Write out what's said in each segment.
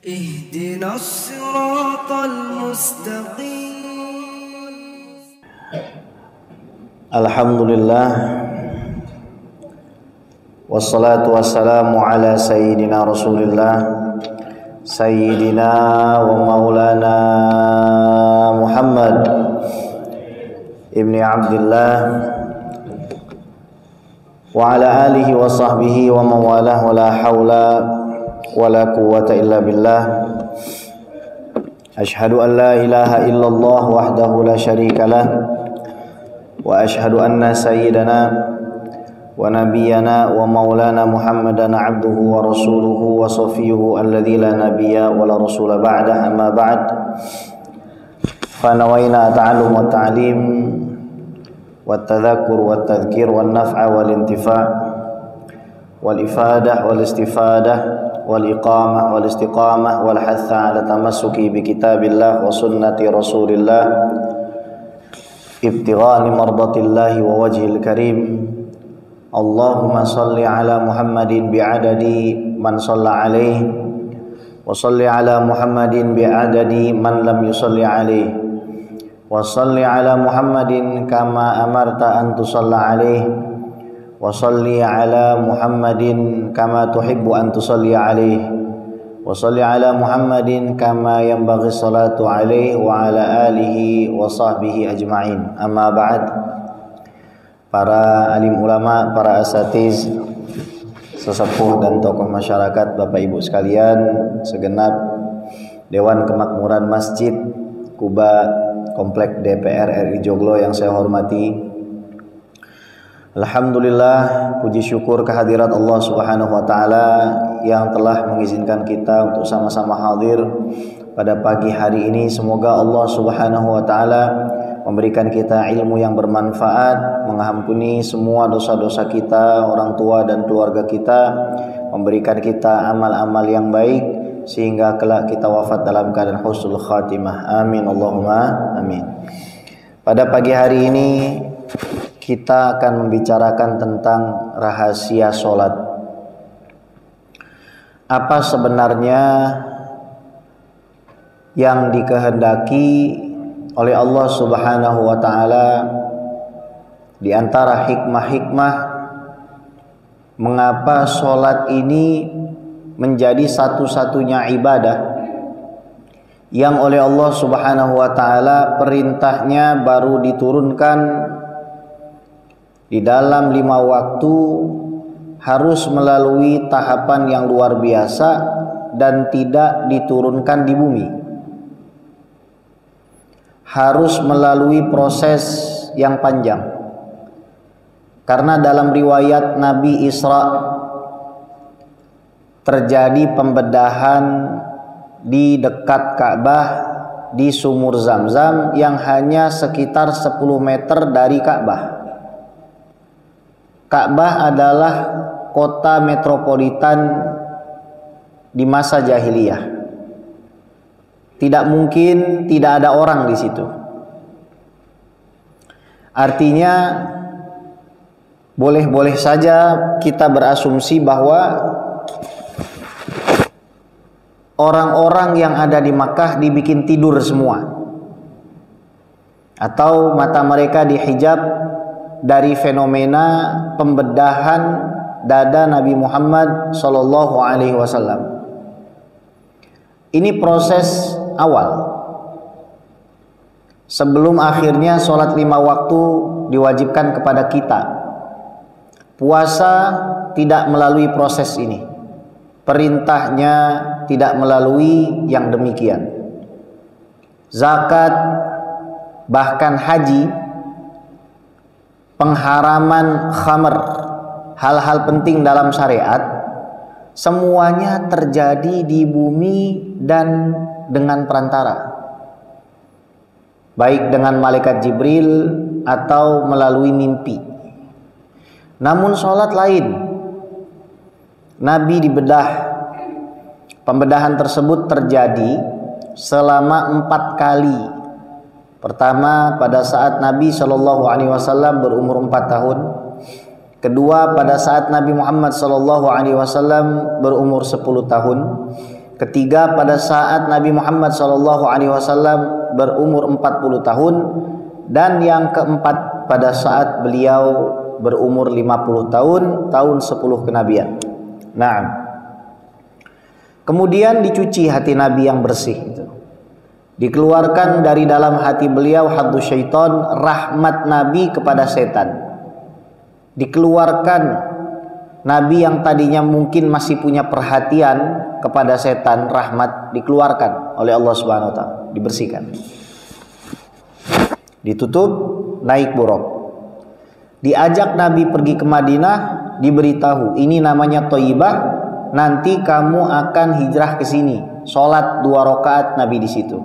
اهدنا الصراط المستقيم. Alhamdulillah, wassalatu wassalamu ala sayyidina Rasulillah, sayyidina wa maulana Muhammad ibni Abdillah wa ala alihi wa sahbihi wa mawalah, wa la hawla wa la quwwata illa billah. Ashhadu an la ilaha illallah wahdahu la syarika lah, wa ashhadu anna sayyidana wa nabiyyana wa maulana Muhammadan abduhu wa rasuluhu wa safiyuhu alladzi la nabiyya wa la rasula ba'da. Amma ba'd, fa nawayna ta'allum wa ta'lim wa tadhakkur wa tadhkir wa naf'a wal intifa' wal ifadah wal istifadah wal iqamah wal istiqamah wal hatha ala tamassuki bi kitabillah wa sunnati rasulillah ibtigha'i mardatillahi wa wajhil karim. Allahumma salli ala Muhammadin bi'adadi man shalla alaihi wa salli ala Muhammadin bi'adadi man lam yusalli alaihi wa salli ala Muhammadin kama amarta an tusalla alaihi wa salli ala Muhammadin kama tuhibbu an tusalli alaihi wa salli ala Muhammadin kama yanbaghi salatu alaihi wa ala alihi wa sahbihi ajma'in. Amma ba'd, para alim ulama, para asatiz, sesepuh dan tokoh masyarakat, Bapak Ibu sekalian, segenap Dewan Kemakmuran Masjid Kuba Komplek DPR RI Joglo yang saya hormati, alhamdulillah, puji syukur kehadirat Allah Subhanahu wa taala yang telah mengizinkan kita untuk sama-sama hadir pada pagi hari ini. Semoga Allah Subhanahu wa taala memberikan kita ilmu yang bermanfaat, mengampuni semua dosa-dosa kita, orang tua dan keluarga kita, memberikan kita amal-amal yang baik sehingga kelak kita wafat dalam keadaan husnul khatimah. Amin Allahumma amin. Pada pagi hari ini kita akan membicarakan tentang rahasia sholat. Apa sebenarnya yang dikehendaki oleh Allah Subhanahu wa taala di antara hikmah-hikmah mengapa sholat ini menjadi satu-satunya ibadah yang oleh Allah Subhanahu wa taala perintahnya baru diturunkan di dalam 5 waktu, harus melalui tahapan yang luar biasa dan tidak diturunkan di bumi. Harus melalui proses yang panjang. Karena dalam riwayat Nabi Isra terjadi pembedahan di dekat Ka'bah di sumur Zam-Zam yang hanya sekitar 10 meter dari Ka'bah. Ka'bah adalah kota metropolitan di masa jahiliyah. Tidak mungkin tidak ada orang di situ. Artinya boleh-boleh saja kita berasumsi bahwa orang-orang yang ada di Makkah dibikin tidur semua, atau mata mereka dihijab dari fenomena pembedahan dada Nabi Muhammad sallallahu alaihi wasallam. Ini proses awal sebelum akhirnya sholat 5 waktu diwajibkan kepada kita. Puasa tidak melalui proses ini, perintahnya tidak melalui yang demikian. Zakat, bahkan haji, pengharaman khamr, hal-hal penting dalam syariat, semuanya terjadi di bumi dan dengan perantara, baik dengan malaikat Jibril atau melalui mimpi. Namun sholat lain, Nabi dibedah. Pembedahan tersebut terjadi selama 4 kali. Pertama, pada saat Nabi Shallallahu Alaihi Wasallam berumur 4 tahun. Kedua, pada saat Nabi Muhammad Sallallahu Alaihi Wasallam berumur 10 tahun. ketiga pada saat Nabi Muhammad SAW berumur 40 tahun, dan yang keempat pada saat beliau berumur 50 tahun, tahun 10 kenabian. Nah, kemudian dicuci hati Nabi yang bersih itu. Dikeluarkan dari dalam hati beliau haddu syaitan, rahmat Nabi kepada setan. Dikeluarkan Nabi yang tadinya mungkin masih punya perhatian kepada setan, rahmat dikeluarkan oleh Allah Subhanahu wa taala, dibersihkan. Ditutup, naik buruk. Diajak Nabi pergi ke Madinah, diberitahu ini namanya Thayyibah, nanti kamu akan hijrah ke sini, sholat 2 rakaat Nabi di situ.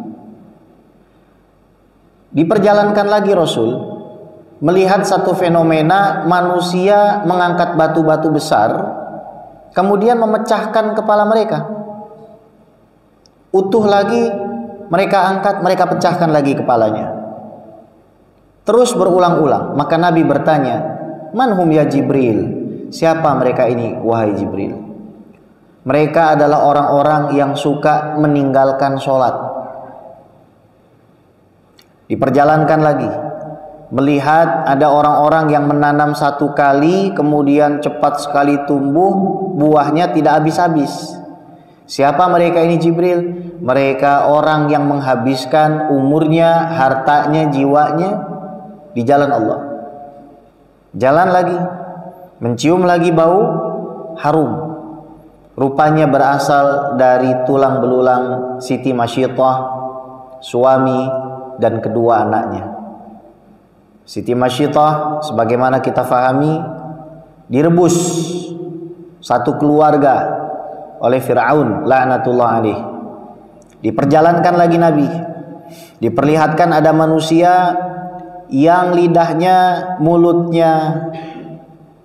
Diperjalankan lagi Rasul, melihat satu fenomena manusia mengangkat batu-batu besar, kemudian memecahkan kepala mereka. Utuh lagi, mereka angkat, mereka pecahkan lagi kepalanya. Terus berulang-ulang. Maka Nabi bertanya, "Man hum ya Jibril?" Siapa mereka ini, wahai Jibril? Mereka adalah orang-orang yang suka meninggalkan sholat. Diperjalankan lagi, melihat ada orang-orang yang menanam 1 kali kemudian cepat sekali tumbuh, buahnya tidak habis-habis. Siapa mereka ini Jibril? Mereka orang yang menghabiskan umurnya, hartanya, jiwanya di jalan Allah. Jalan lagi, mencium lagi bau harum, rupanya berasal dari tulang belulang Siti Masyittah, suami dan kedua anaknya. Siti Masyittah sebagaimana kita fahami direbus satu keluarga oleh Fir'aun laknatullah alaih. Diperjalankan lagi Nabi, diperlihatkan ada manusia yang lidahnya, mulutnya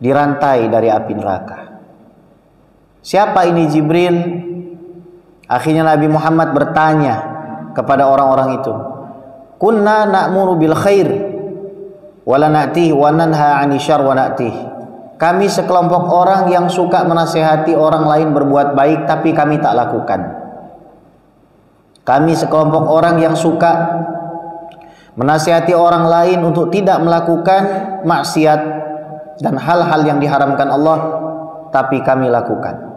dirantai dari api neraka. Siapa ini Jibril? Akhirnya Nabi Muhammad bertanya kepada orang-orang itu, "Kunna na'muru bil khair wa la na'tih wa nanha 'anil syarr wa na'tih." Kami sekelompok orang yang suka menasihati orang lain berbuat baik tapi kami tak lakukan. Kami sekelompok orang yang suka menasihati orang lain untuk tidak melakukan maksiat dan hal-hal yang diharamkan Allah, tapi kami lakukan.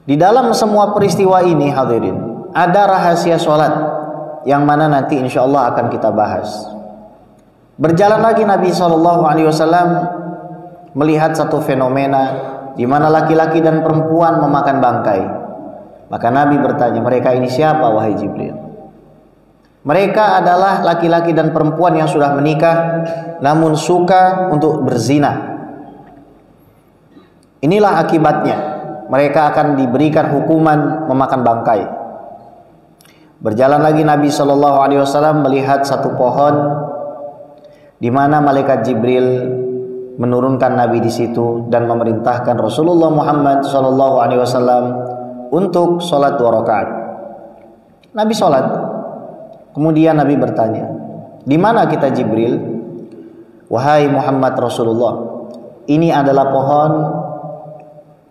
Di dalam semua peristiwa ini hadirin, ada rahasia sholat yang mana nanti insya Allah akan kita bahas. Berjalan lagi Nabi SAW melihat satu fenomena di mana laki-laki dan perempuan memakan bangkai. Maka Nabi bertanya, mereka ini siapa wahai Jibril? Mereka adalah laki-laki dan perempuan yang sudah menikah namun suka untuk berzina. Inilah akibatnya, mereka akan diberikan hukuman memakan bangkai. Berjalan lagi Nabi SAW melihat satu pohon di mana malaikat Jibril menurunkan Nabi di situ dan memerintahkan Rasulullah Muhammad SAW untuk sholat 2 rakaat. Nabi sholat, kemudian Nabi bertanya, "Di mana kita Jibril?" "Wahai Muhammad Rasulullah, ini adalah pohon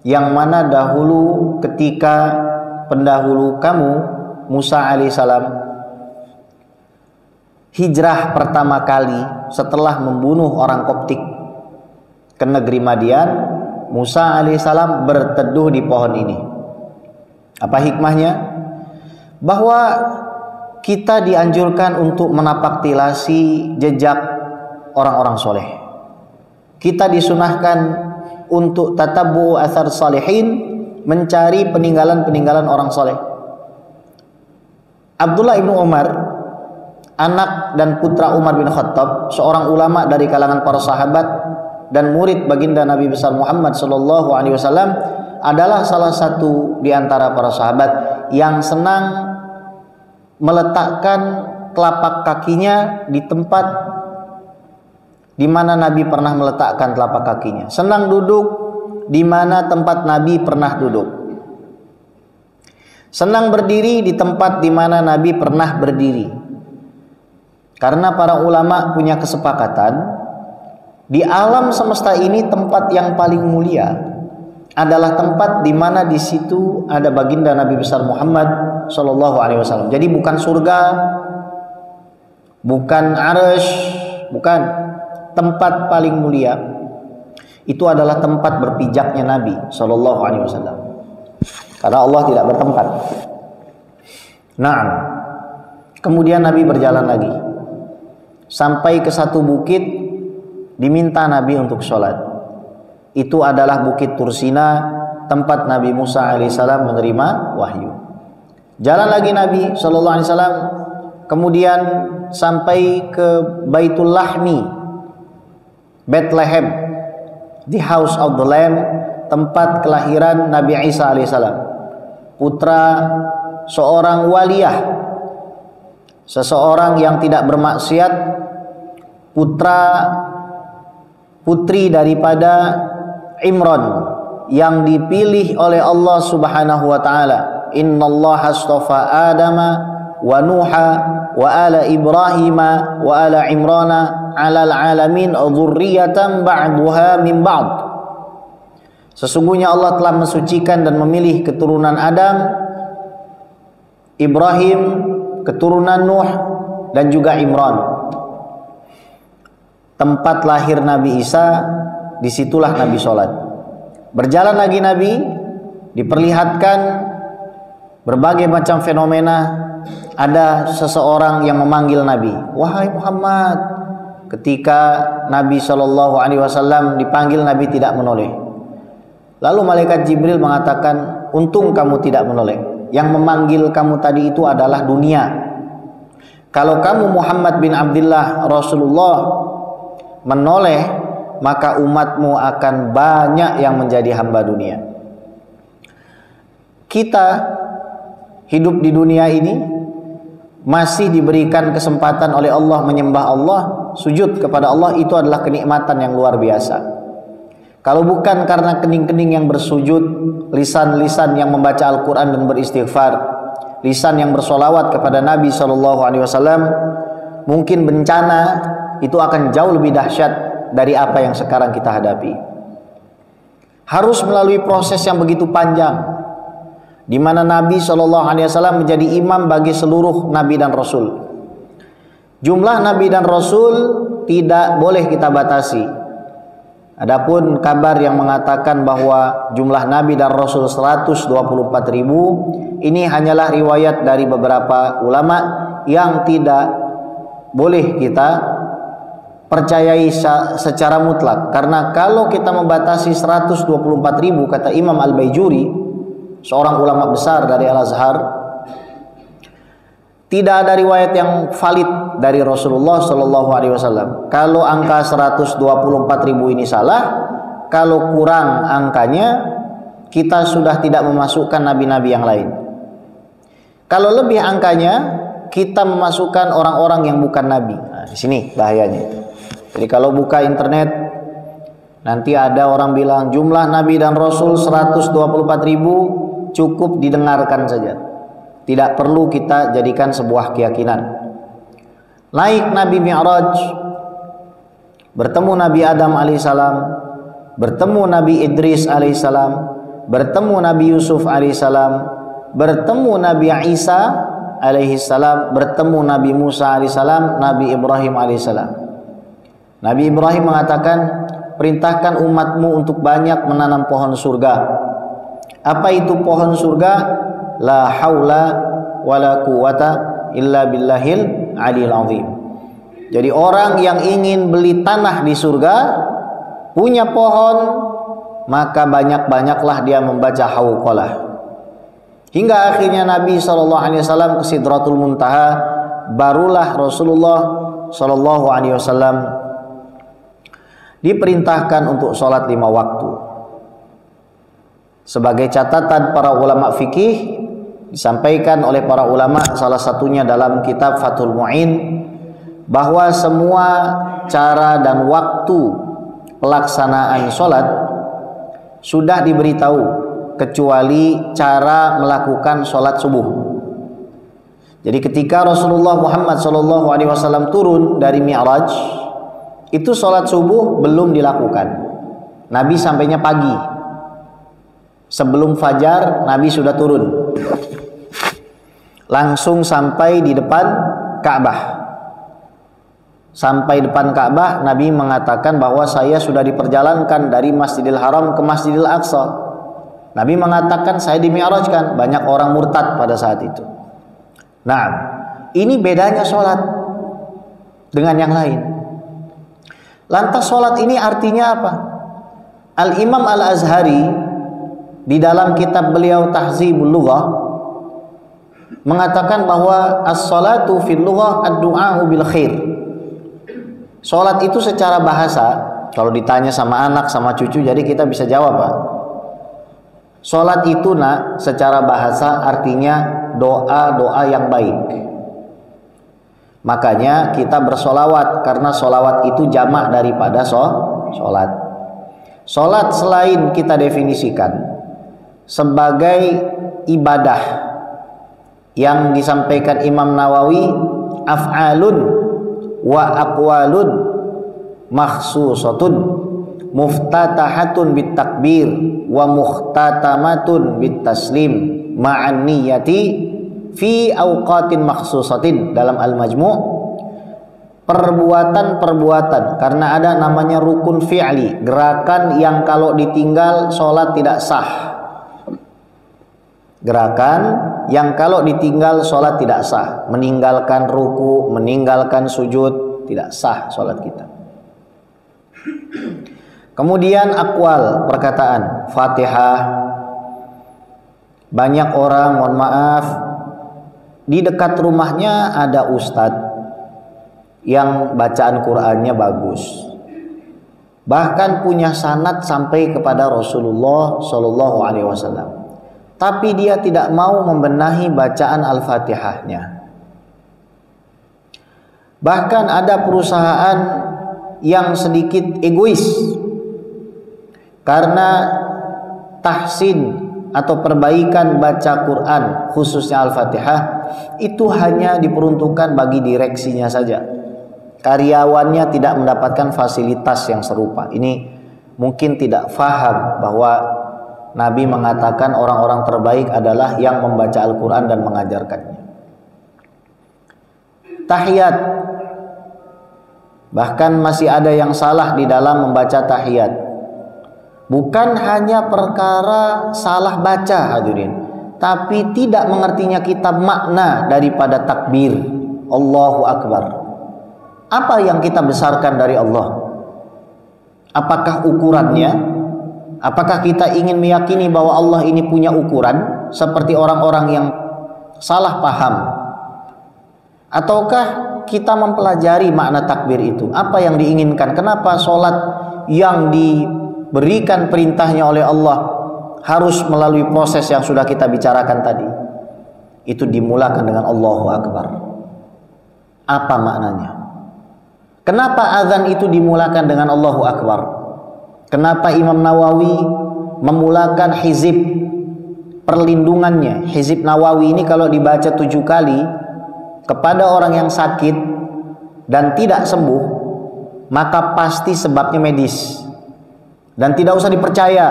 yang mana dahulu ketika pendahulu kamu Musa alaihissalam hijrah pertama kali setelah membunuh orang Koptik ke negeri Madian, Musa alaihissalam berteduh di pohon ini." Apa hikmahnya? Bahwa kita dianjurkan untuk menapaktilasi jejak orang-orang soleh. Kita disunahkan untuk tatabbu athar salihin, mencari peninggalan-peninggalan orang soleh. Abdullah ibnu Umar, anak dan putra Umar bin Khattab, seorang ulama dari kalangan para sahabat dan murid baginda Nabi besar Muhammad SAW, adalah salah satu di antara para sahabat yang senang meletakkan telapak kakinya di tempat di mana Nabi pernah meletakkan telapak kakinya. Senang duduk di mana tempat Nabi pernah duduk. Senang berdiri di tempat di mana Nabi pernah berdiri. Karena para ulama punya kesepakatan, di alam semesta ini tempat yang paling mulia adalah tempat di mana di situ ada baginda Nabi besar Muhammad sallallahu alaihi wasallam. Jadi bukan surga, bukan arsy, bukan, tempat paling mulia itu adalah tempat berpijaknya Nabi sallallahu alaihi wasallam. Karena Allah tidak bertempat. Naam. Kemudian Nabi berjalan lagi sampai ke satu bukit, diminta Nabi untuk sholat. Itu adalah Bukit Tursina, tempat Nabi Musa alaihissalam menerima wahyu. Jalan lagi Nabi sallallahu alaihi wasallam, kemudian sampai ke Baitul Lahmi, Bethlehem, the house of the Lamb, tempat kelahiran Nabi Isa alaihissalam, putra seorang waliyah, seseorang yang tidak bermaksiat, putra putri daripada Imran yang dipilih oleh Allah Subhanahu wa taala. Innallaha astafa Adama wa Nuha wa ala Ibrahim wa ala Imrana 'alal 'alamin dzurriyyatan ba'daha min ba'd. Sesungguhnya Allah telah mensucikan dan memilih keturunan Adam, Ibrahim, keturunan Nuh, dan juga Imran. Tempat lahir Nabi Isa, disitulah Nabi sholat. Berjalan lagi Nabi, diperlihatkan berbagai macam fenomena. Ada seseorang yang memanggil Nabi, wahai Muhammad. Ketika Nabi Shallallahu Alaihi Wasallam dipanggil, Nabi tidak menoleh. Lalu malaikat Jibril mengatakan, untung kamu tidak menoleh. Yang memanggil kamu tadi itu adalah dunia. Kalau kamu Muhammad bin Abdullah Rasulullah menoleh, maka umatmu akan banyak yang menjadi hamba dunia. Kita hidup di dunia ini masih diberikan kesempatan oleh Allah menyembah Allah, sujud kepada Allah, itu adalah kenikmatan yang luar biasa. Kalau bukan karena kening-kening yang bersujud, lisan-lisan yang membaca Al-Quran dan beristighfar, lisan yang bersolawat kepada Nabi SAW, mungkin bencana itu akan jauh lebih dahsyat dari apa yang sekarang kita hadapi. Harus melalui proses yang begitu panjang, di mana Nabi SAW menjadi imam bagi seluruh Nabi dan Rasul. Jumlah Nabi dan Rasul tidak boleh kita batasi. Adapun kabar yang mengatakan bahwa jumlah Nabi dan Rasul 124.000, ini hanyalah riwayat dari beberapa ulama yang tidak boleh kita percayai secara mutlak. Karena kalau kita membatasi 124.000, kata Imam Al-Baijuri, seorang ulama besar dari Al-Azhar, tidak ada riwayat yang valid dari Rasulullah Shallallahu Alaihi Wasallam. Kalau angka 124.000 ini salah, kalau kurang angkanya, kita sudah tidak memasukkan nabi-nabi yang lain. Kalau lebih angkanya, kita memasukkan orang-orang yang bukan nabi. Nah, di sini bahayanya. Jadi kalau buka internet, nanti ada orang bilang jumlah nabi dan rasul 124.000, cukup didengarkan saja. Tidak perlu kita jadikan sebuah keyakinan. Naik Nabi Mi'raj, bertemu Nabi Adam alaihissalam, bertemu Nabi Idris alaihissalam, bertemu Nabi Yusuf alaihissalam, bertemu Nabi Isa alaihissalam, bertemu Nabi Musa alaihissalam, Nabi Ibrahim alaihissalam. Nabi Ibrahim mengatakan, perintahkan umatmu untuk banyak menanam pohon surga. Apa itu pohon surga? La haula wala quwata illa billahil aliyil azim. Jadi orang yang ingin beli tanah di surga, punya pohon, maka banyak-banyaklah dia membaca hauqalah. Hingga akhirnya Nabi SAW ke Sidratul Muntaha, barulah Rasulullah SAW diperintahkan untuk sholat 5 waktu. Sebagai catatan para ulama fikih, disampaikan oleh para ulama, salah satunya dalam kitab Fathul Mu'in, bahwa semua cara dan waktu pelaksanaan sholat sudah diberitahu, kecuali cara melakukan sholat subuh. Jadi ketika Rasulullah Muhammad SAW turun dari Mi'raj, itu sholat subuh belum dilakukan. Nabi sampainya pagi. Sebelum fajar Nabi sudah turun, langsung sampai di depan Ka'bah. Sampai depan Ka'bah, Nabi mengatakan bahwa saya sudah diperjalankan dari Masjidil Haram ke Masjidil Aqsa. Nabi mengatakan saya dimi'rajkan. Banyak orang murtad pada saat itu. Nah, ini bedanya sholat dengan yang lain. Lantas sholat ini artinya apa? Al-Imam Al-Azhari di dalam kitab beliau Tahzibul Lughah mengatakan bahwa as-salatu fil lughah ad-du'a'u bil khair. Sholat itu secara bahasa, kalau ditanya sama anak sama cucu, jadi kita bisa jawab, Pak. Sholat itu nak secara bahasa artinya doa-doa yang baik. Makanya kita bersolawat, karena solawat itu jamak daripada sholat. Sholat selain kita definisikan sebagai ibadah yang disampaikan Imam Nawawi, af'alun wa aqwalun makhsusatun muftatahatun bit takbir wa muhtatamatun bit taslim ma'an niyati fi awqatin makhsusatin. Dalam Al-Majmu', perbuatan-perbuatan, karena ada namanya rukun fi'li, gerakan yang kalau ditinggal sholat tidak sah. Gerakan yang kalau ditinggal sholat tidak sah. Meninggalkan ruku, meninggalkan sujud, tidak sah sholat kita. Kemudian akwal, perkataan, Fatihah. Banyak orang, mohon maaf, di dekat rumahnya ada ustadz yang bacaan Qur'annya bagus, bahkan punya sanad sampai kepada Rasulullah Shallallahu Alaihi Wasallam, tapi dia tidak mau membenahi bacaan Al-Fatihahnya. Bahkan ada perusahaan yang sedikit egois, karena tahsin atau perbaikan baca Quran khususnya Al-Fatihah itu hanya diperuntukkan bagi direksinya saja. Karyawannya tidak mendapatkan fasilitas yang serupa. Ini mungkin tidak faham bahwa Nabi mengatakan orang-orang terbaik adalah yang membaca Al-Quran dan mengajarkannya. Tahiyat, bahkan masih ada yang salah di dalam membaca tahiyat. Bukan hanya perkara salah baca, hadirin, tapi tidak mengertinya kita makna daripada takbir Allahu Akbar. Apa yang kita besarkan dari Allah? Apakah ukurannya? Apakah kita ingin meyakini bahwa Allah ini punya ukuran seperti orang-orang yang salah paham? Ataukah kita mempelajari makna takbir itu? Apa yang diinginkan? Kenapa sholat yang diberikan perintahnya oleh Allah harus melalui proses yang sudah kita bicarakan tadi? Itu dimulakan dengan Allahu Akbar. Apa maknanya? Kenapa azan itu dimulakan dengan Allahu Akbar? Kenapa Imam Nawawi memulakan hizib perlindungannya? Hizib Nawawi ini kalau dibaca 7 kali kepada orang yang sakit dan tidak sembuh, maka pasti sebabnya medis. Dan tidak usah dipercaya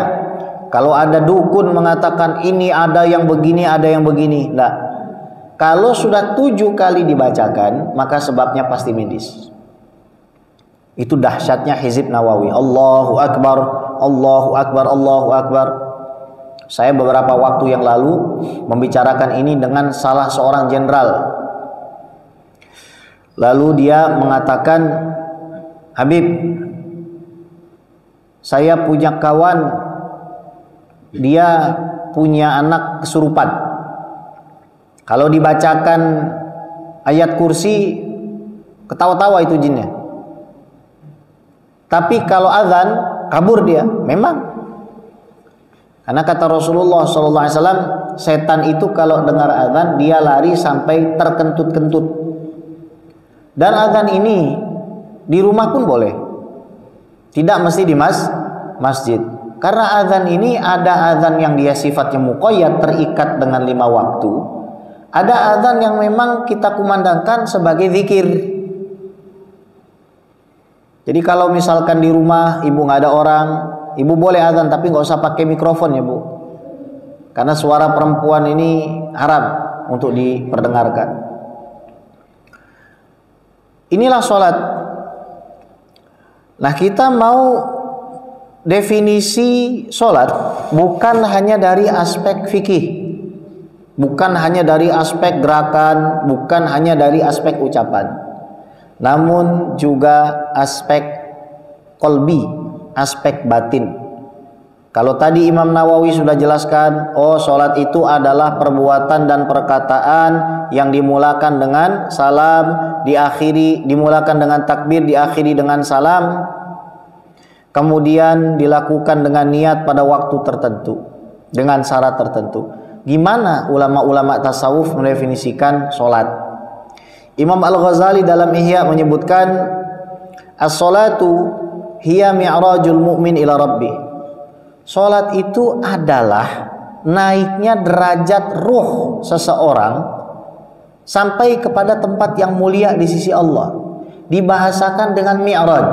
kalau ada dukun mengatakan ini ada yang begini, ada yang begini. Nah, kalau sudah 7 kali dibacakan, maka sebabnya pasti medis. Itu dahsyatnya hizib Nawawi. Allahu Akbar, Allahu Akbar, Allahu Akbar. Saya beberapa waktu yang lalu membicarakan ini dengan salah seorang jenderal. Lalu dia mengatakan, Habib, saya punya kawan, dia punya anak kesurupan. Kalau dibacakan ayat kursi, ketawa-tawa itu jinnya. Tapi kalau azan, kabur dia. Memang, karena kata Rasulullah SAW, setan itu kalau dengar azan dia lari sampai terkentut-kentut. Dan azan ini di rumah pun boleh, tidak mesti di masjid. Karena azan ini ada azan yang dia sifatnya muqayyad, terikat dengan 5 waktu. Ada azan yang memang kita kumandangkan sebagai zikir. Jadi kalau misalkan di rumah ibu nggak ada orang, ibu boleh azan tapi nggak usah pakai mikrofon ya bu. karena suara perempuan ini haram untuk diperdengarkan. Inilah sholat. Nah, kita mau definisi sholat bukan hanya dari aspek fikih, bukan hanya dari aspek gerakan, bukan hanya dari aspek ucapan, namun juga aspek qalbi, aspek batin. Kalau tadi Imam Nawawi sudah jelaskan, oh sholat itu adalah perbuatan dan perkataan yang dimulakan dengan salam, dimulakan dengan takbir, diakhiri dengan salam, kemudian dilakukan dengan niat pada waktu tertentu, dengan syarat tertentu. Gimana ulama-ulama tasawuf mendefinisikan sholat? Imam Al-Ghazali dalam Ihya menyebutkan, as-sholatu hiya mi'rajul mu'min ila rabbih. Sholat itu adalah naiknya derajat ruh seseorang sampai kepada tempat yang mulia di sisi Allah. Dibahasakan dengan mi'raj.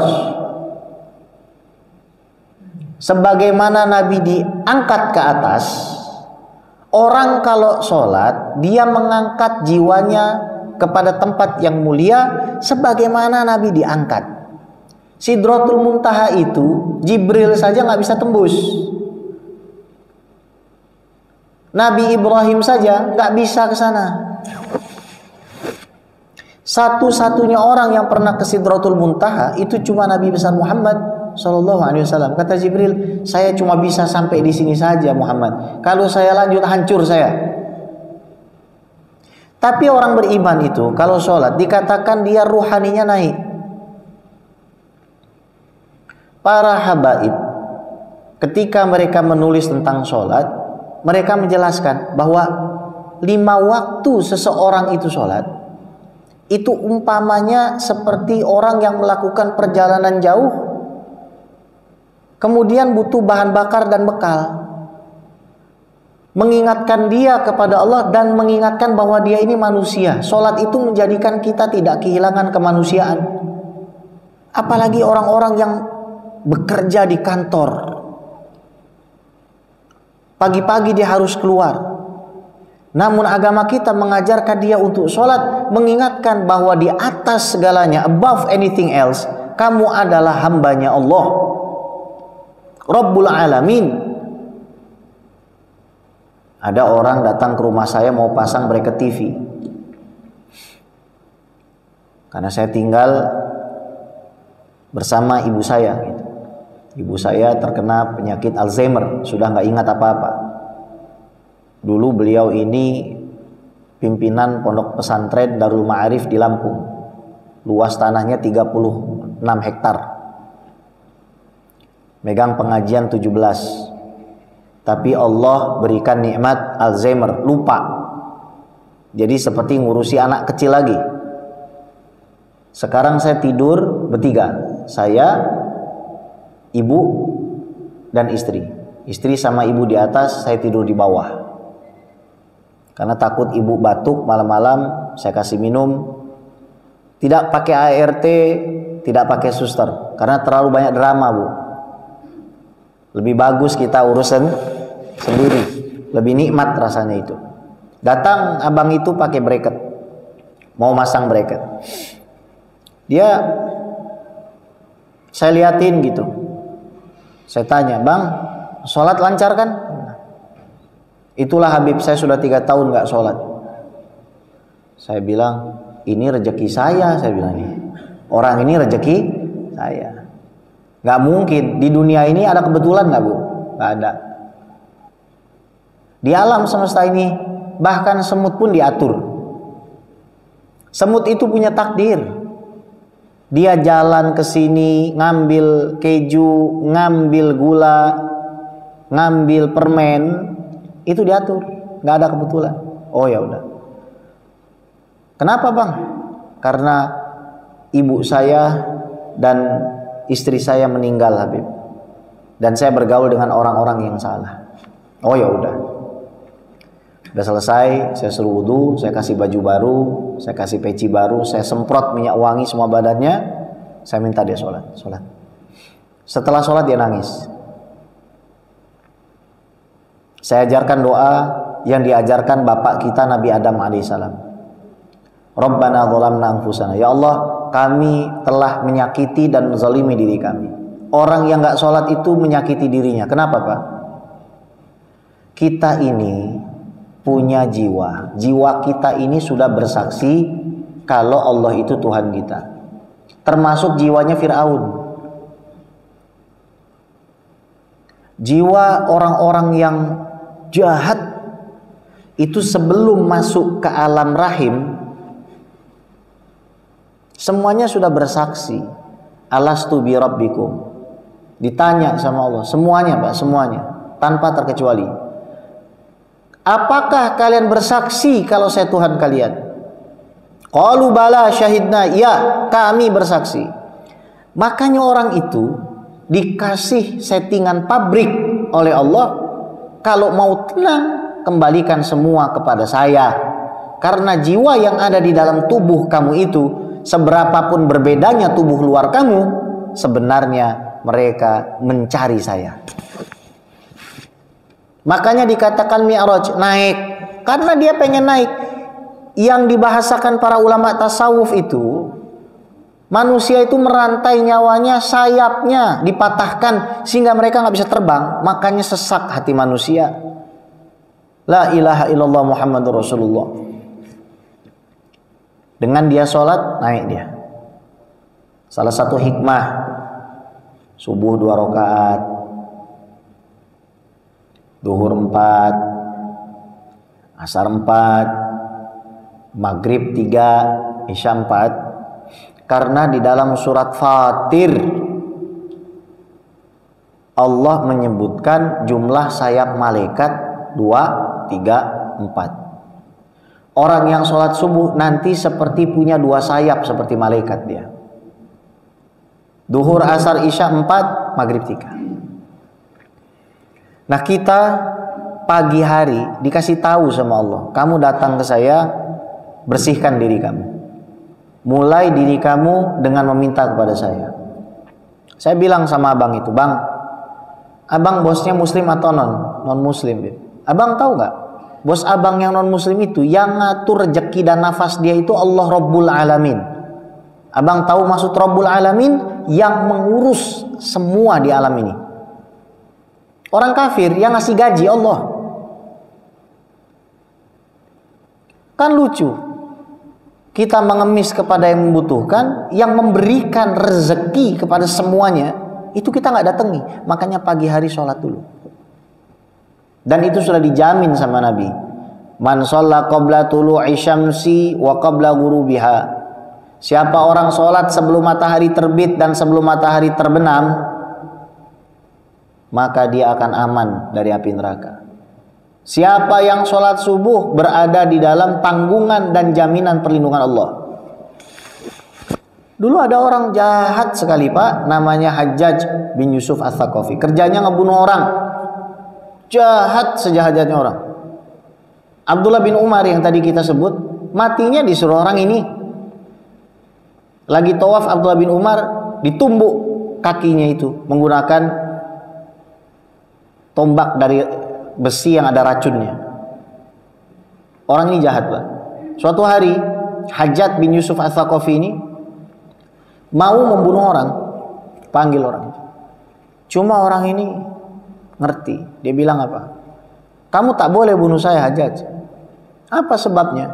Sebagaimana Nabi diangkat ke atas, orang kalau sholat dia mengangkat jiwanya kepada tempat yang mulia sebagaimana Nabi diangkat. Sidratul Muntaha itu Jibril saja nggak bisa tembus. Nabi Ibrahim saja nggak bisa ke sana. Satu-satunya orang yang pernah ke Sidratul Muntaha itu cuma Nabi besar Muhammad Sallallahu Alaihi Wasallam. Kata Jibril, saya cuma bisa sampai di sini saja Muhammad. Kalau saya lanjut hancur saya. Tapi orang beriman itu kalau sholat dikatakan dia ruhaninya naik. Para habaib ketika mereka menulis tentang sholat, mereka menjelaskan bahwa 5 waktu seseorang itu sholat itu umpamanya seperti orang yang melakukan perjalanan jauh, kemudian butuh bahan bakar dan bekal, mengingatkan dia kepada Allah dan mengingatkan bahwa dia ini manusia. Sholat itu menjadikan kita tidak kehilangan kemanusiaan. Apalagi orang-orang yang bekerja di kantor, pagi-pagi dia harus keluar, namun agama kita mengajarkan dia untuk sholat, mengingatkan bahwa di atas segalanya, above anything else, kamu adalah hambanya Allah, Rabbul Alamin. Ada orang datang ke rumah saya mau pasang bracket TV, karena saya tinggal bersama ibu saya gitu. Ibu saya terkena penyakit Alzheimer, sudah nggak ingat apa-apa. Dulu beliau ini pimpinan pondok pesantren Darul Ma'arif di Lampung. Luas tanahnya 36 hektar. Megang pengajian 17. Tapi Allah berikan nikmat Alzheimer, lupa. Jadi seperti ngurusi anak kecil lagi. Sekarang saya tidur bertiga. Saya, ibu dan istri. Istri sama ibu di atas, saya tidur di bawah. Karena takut ibu batuk malam-malam, saya kasih minum. Tidak pakai ART, tidak pakai suster, karena terlalu banyak drama, Bu. Lebih bagus kita urusan sendiri, lebih nikmat rasanya itu. Datang abang itu pakai bracket, mau masang bracket. Saya liatin gitu. Saya tanya, bang, sholat lancar kan? Itulah Habib saya sudah 3 tahun nggak sholat. Saya bilang, ini rezeki saya bilang ini. Orang ini rezeki saya. Nggak mungkin di dunia ini ada kebetulan nggak, Bu? Nggak ada. Di alam semesta ini bahkan semut pun diatur. Semut itu punya takdir. Dia jalan ke sini, ngambil keju, ngambil gula, ngambil permen, itu diatur, nggak ada kebetulan. Oh ya udah. Kenapa bang? Karena ibu saya dan istri saya meninggal, Habib, dan saya bergaul dengan orang-orang yang salah. Oh ya udah. Udah selesai, saya suruh wudu, saya kasih baju baru, saya kasih peci baru, saya semprot minyak wangi semua badannya, saya minta dia sholat. Setelah sholat dia nangis. Saya ajarkan doa yang diajarkan bapak kita Nabi Adam alaihissalam. Rabbana zalamna anfusana. Ya Allah, kami telah menyakiti dan menzalimi diri kami. Orang yang nggak sholat itu menyakiti dirinya. Kenapa, Pak? Kita ini punya jiwa. Jiwa kita ini sudah bersaksi kalau Allah itu Tuhan kita. Termasuk jiwanya Fir'aun. Jiwa orang-orang yang jahat itu sebelum masuk ke alam rahim semuanya sudah bersaksi, alastu bi rabbikum. Ditanya sama Allah, semuanya Pak, semuanya tanpa terkecuali. Apakah kalian bersaksi kalau saya Tuhan kalian? Qalu bala syahidna, ya kami bersaksi. Makanya orang itu dikasih settingan pabrik oleh Allah, kalau mau tenang kembalikan semua kepada saya. Karena jiwa yang ada di dalam tubuh kamu itu, seberapapun berbedanya tubuh luar kamu, sebenarnya mereka mencari saya. Makanya dikatakan Mi'raj, naik, karena dia pengen naik. Yang dibahasakan para ulama tasawuf itu, manusia itu merantai nyawanya, sayapnya dipatahkan sehingga mereka nggak bisa terbang. Makanya sesak hati manusia. La ilaha illallah Muhammadur Rasulullah. Dengan dia sholat, naik dia. Salah satu hikmah, subuh 2 rakaat, duhur 4, asar 4, maghrib 3, isya 4. Karena di dalam surat Fatir Allah menyebutkan jumlah sayap malaikat 2, 3, 4. Orang yang sholat subuh nanti seperti punya 2 sayap seperti malaikat dia. Duhur, asar, isya 4, maghrib 3. Nah kita pagi hari dikasih tahu sama Allah, kamu datang ke saya, bersihkan diri kamu. Mulai diri kamu dengan meminta kepada saya. Saya bilang sama abang itu, bang, abang bosnya muslim atau non muslim? Abang tahu nggak? Bos abang yang non muslim itu yang ngatur rezeki dan nafas dia itu Allah Rabbul Alamin. Abang tahu maksud Rabbul Alamin? Yang mengurus semua di alam ini. Orang kafir yang ngasih gaji Allah. Kan lucu. Kita mengemis kepada yang membutuhkan, yang memberikan rezeki kepada semuanya, itu kita nggak datangi. Makanya pagi hari sholat dulu. Dan itu sudah dijamin sama Nabi. Man shalla qabla tulu'i syamsi wa qabla ghurubiha. Siapa orang sholat sebelum matahari terbit dan sebelum matahari terbenam, maka dia akan aman dari api neraka. Siapa yang sholat subuh berada di dalam tanggungan dan jaminan perlindungan Allah. Dulu ada orang jahat sekali Pak, namanya Hajjaj bin Yusuf Ats-Tsaqafi. Kerjanya ngebunuh orang. Jahat sejahat-jahatnya orang. Abdullah bin Umar yang tadi kita sebut, matinya disuruh orang ini. Lagi tawaf Abdullah bin Umar, ditumbuk kakinya itu menggunakan tombak dari besi yang ada racunnya. Orang ini jahat Pak. Suatu hari Hajjaj bin Yusuf Ats-Tsaqafi ini mau membunuh orang, panggil orang. Cuma orang ini ngerti. Dia bilang apa? Kamu tak boleh bunuh saya Hajjaj. Apa sebabnya?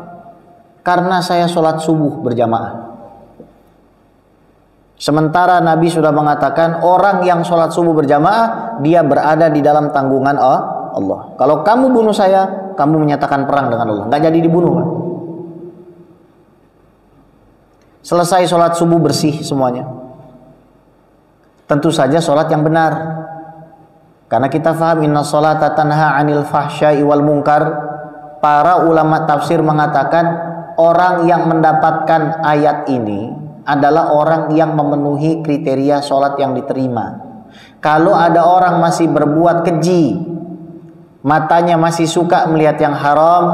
Karena saya sholat subuh berjamaah. Sementara Nabi sudah mengatakan orang yang sholat subuh berjamaah, dia berada di dalam tanggungan Allah. Kalau kamu bunuh saya, kamu menyatakan perang dengan Allah. Nggak jadi dibunuh Pak. Selesai sholat subuh bersih semuanya. Tentu saja sholat yang benar. Karena kita faham inna sholata tanha 'anil fahsya'i wal munkar. Para ulama tafsir mengatakan orang yang mendapatkan ayat ini adalah orang yang memenuhi kriteria sholat yang diterima. Kalau ada orang masih berbuat keji, matanya masih suka melihat yang haram,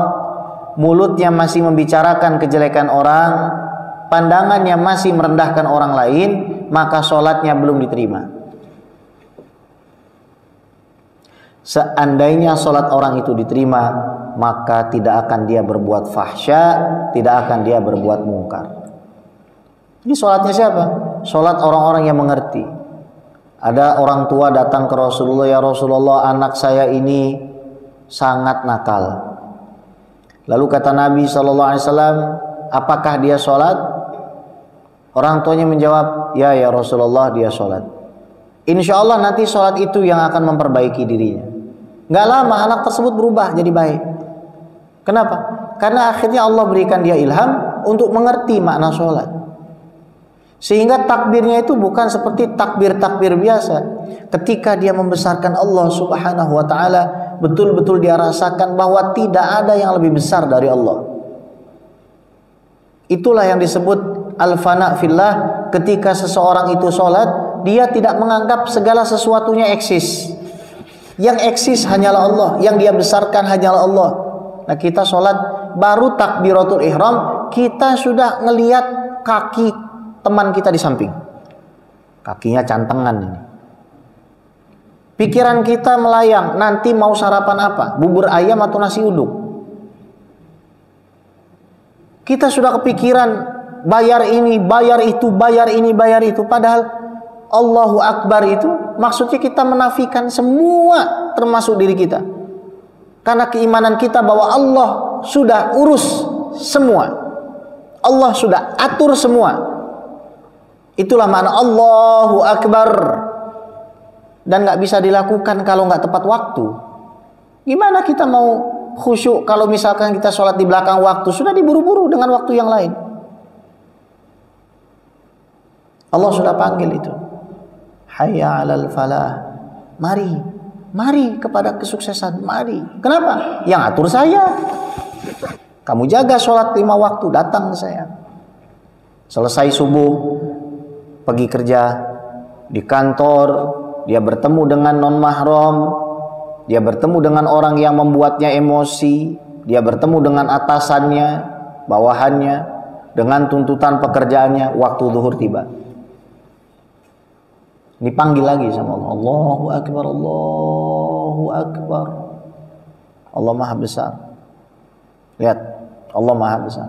mulutnya masih membicarakan kejelekan orang, pandangannya masih merendahkan orang lain, maka sholatnya belum diterima. Seandainya sholat orang itu diterima, maka tidak akan dia berbuat fahsya, tidak akan dia berbuat mungkar. Ini sholatnya siapa? Sholat orang-orang yang mengerti. Ada orang tua datang ke Rasulullah, ya Rasulullah, anak saya ini sangat nakal. Lalu kata Nabi SAW, apakah dia sholat? Orang tuanya menjawab, ya Rasulullah, dia sholat. Insya Allah nanti sholat itu yang akan memperbaiki dirinya. Gak lama anak tersebut berubah jadi baik. Kenapa? Karena akhirnya Allah berikan dia ilham untuk mengerti makna sholat. Sehingga takbirnya itu bukan seperti takbir-takbir biasa. Ketika dia membesarkan Allah Subhanahu wa ta'ala, betul-betul dia rasakan bahwa tidak ada yang lebih besar dari Allah. Itulah yang disebut al-fana fillah. Ketika seseorang itu sholat, dia tidak menganggap segala sesuatunya eksis. Yang eksis hanyalah Allah, yang dia besarkan hanyalah Allah. Nah, kita sholat baru takbiratul ihram, kita sudah ngelihat kaki teman kita di samping. Kakinya cantengan ini. Pikiran kita melayang, nanti mau sarapan apa? Bubur ayam atau nasi uduk? Kita sudah kepikiran bayar ini, bayar itu, bayar ini, bayar itu. Padahal Allahu Akbar itu maksudnya kita menafikan semua termasuk diri kita. Karena keimanan kita bahwa Allah sudah urus semua. Allah sudah atur semua. Itulah makna Allahu Akbar. Dan gak bisa dilakukan kalau gak tepat waktu. Gimana kita mau khusyuk kalau misalkan kita sholat di belakang waktu? Sudah diburu-buru dengan waktu yang lain. Allah sudah panggil itu. Hayya 'alal falah. Mari, mari kepada kesuksesan, mari. Kenapa? Yang atur saya. Kamu jaga sholat 5 waktu, datang ke saya. Selesai subuh, pergi kerja, di kantor, dia bertemu dengan non mahram, dia bertemu dengan orang yang membuatnya emosi, dia bertemu dengan atasannya, bawahannya, dengan tuntutan pekerjaannya, waktu zuhur tiba. Dipanggil lagi sama Allah. Allahu Akbar, Allahu Akbar. Allah Maha Besar. Lihat, Allah Maha Besar.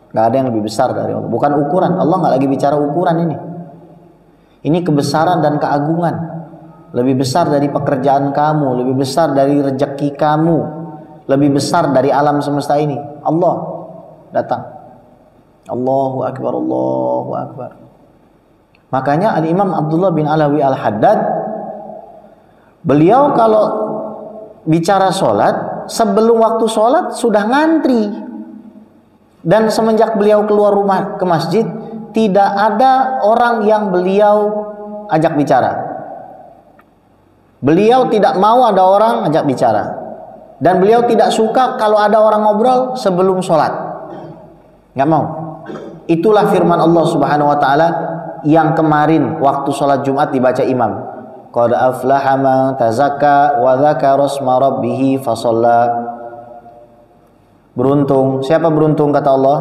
Gak ada yang lebih besar dari Allah. Bukan ukuran. Allah gak lagi bicara ukuran ini. Ini kebesaran dan keagungan. Lebih besar dari pekerjaan kamu, lebih besar dari rezeki kamu, lebih besar dari alam semesta ini. Allah datang. Allahu Akbar, Allahu Akbar. Makanya Al-Imam Abdullah bin Alawi Al-Haddad, beliau kalau bicara sholat, sebelum waktu sholat sudah ngantri. Dan semenjak beliau keluar rumah ke masjid, tidak ada orang yang beliau ajak bicara. Beliau tidak mau ada orang ajak bicara. Dan beliau tidak suka kalau ada orang ngobrol sebelum sholat. Nggak mau. Itulah firman Allah Subhanahu wa ta'ala yang kemarin waktu sholat Jumat dibaca imam. Qad aflaha man tazakka wa dzakara isma rabbih fasalla. Beruntung, siapa beruntung kata Allah?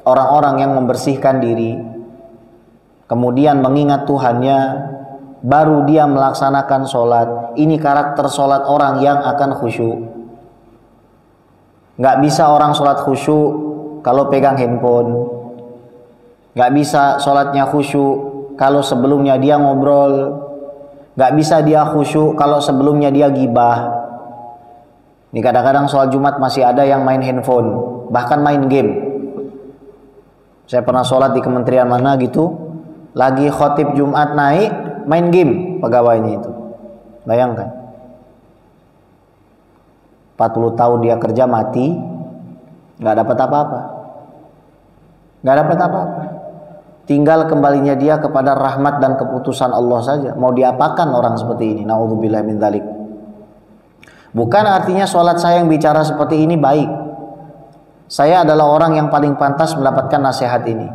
Orang-orang yang membersihkan diri, kemudian mengingat Tuhannya, baru dia melaksanakan sholat. Ini karakter sholat orang yang akan khusyuk. Nggak bisa orang sholat khusyuk kalau pegang handphone. Nggak bisa sholatnya khusyuk kalau sebelumnya dia ngobrol. Nggak bisa dia khusyuk kalau sebelumnya dia gibah. Ini kadang-kadang sholat Jumat masih ada yang main handphone, bahkan main game. Saya pernah sholat di kementerian mana gitu, lagi khotib Jumat naik, main game pegawainya itu. Bayangkan, 40 tahun dia kerja mati, nggak dapat apa-apa, nggak dapat apa-apa. Tinggal kembalinya dia kepada rahmat dan keputusan Allah saja. Mau diapakan orang seperti ini? Na'udzubillah min dzalik. Bukan artinya sholat saya yang bicara seperti ini baik. Saya adalah orang yang paling pantas mendapatkan nasihat ini.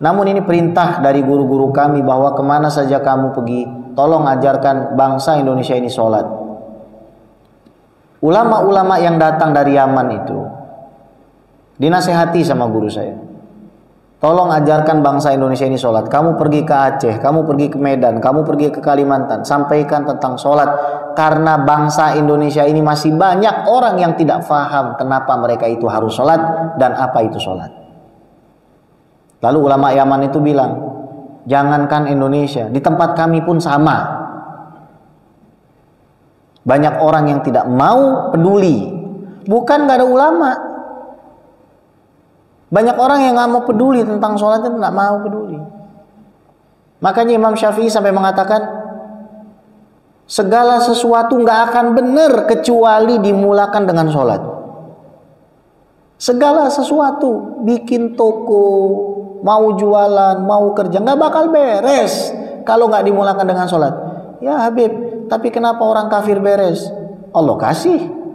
Namun ini perintah dari guru-guru kami bahwa kemana saja kamu pergi, tolong ajarkan bangsa Indonesia ini sholat. Ulama-ulama yang datang dari Yaman itu dinasihati sama guru saya. Tolong ajarkan bangsa Indonesia ini sholat. Kamu pergi ke Aceh, kamu pergi ke Medan, kamu pergi ke Kalimantan, sampaikan tentang sholat. Karena bangsa Indonesia ini masih banyak orang yang tidak paham kenapa mereka itu harus sholat dan apa itu sholat. Lalu ulama Yaman itu bilang, jangankan Indonesia, di tempat kami pun sama. Banyak orang yang tidak mau peduli. Bukan gak ada ulama. Banyak orang yang gak mau peduli tentang sholat, itu gak mau peduli. Makanya Imam Syafi'i sampai mengatakan, segala sesuatu gak akan benar kecuali dimulakan dengan sholat. Segala sesuatu, bikin toko, mau jualan, mau kerja, gak bakal beres kalau gak dimulakan dengan sholat. Ya Habib, tapi kenapa orang kafir beres? Allah kasih.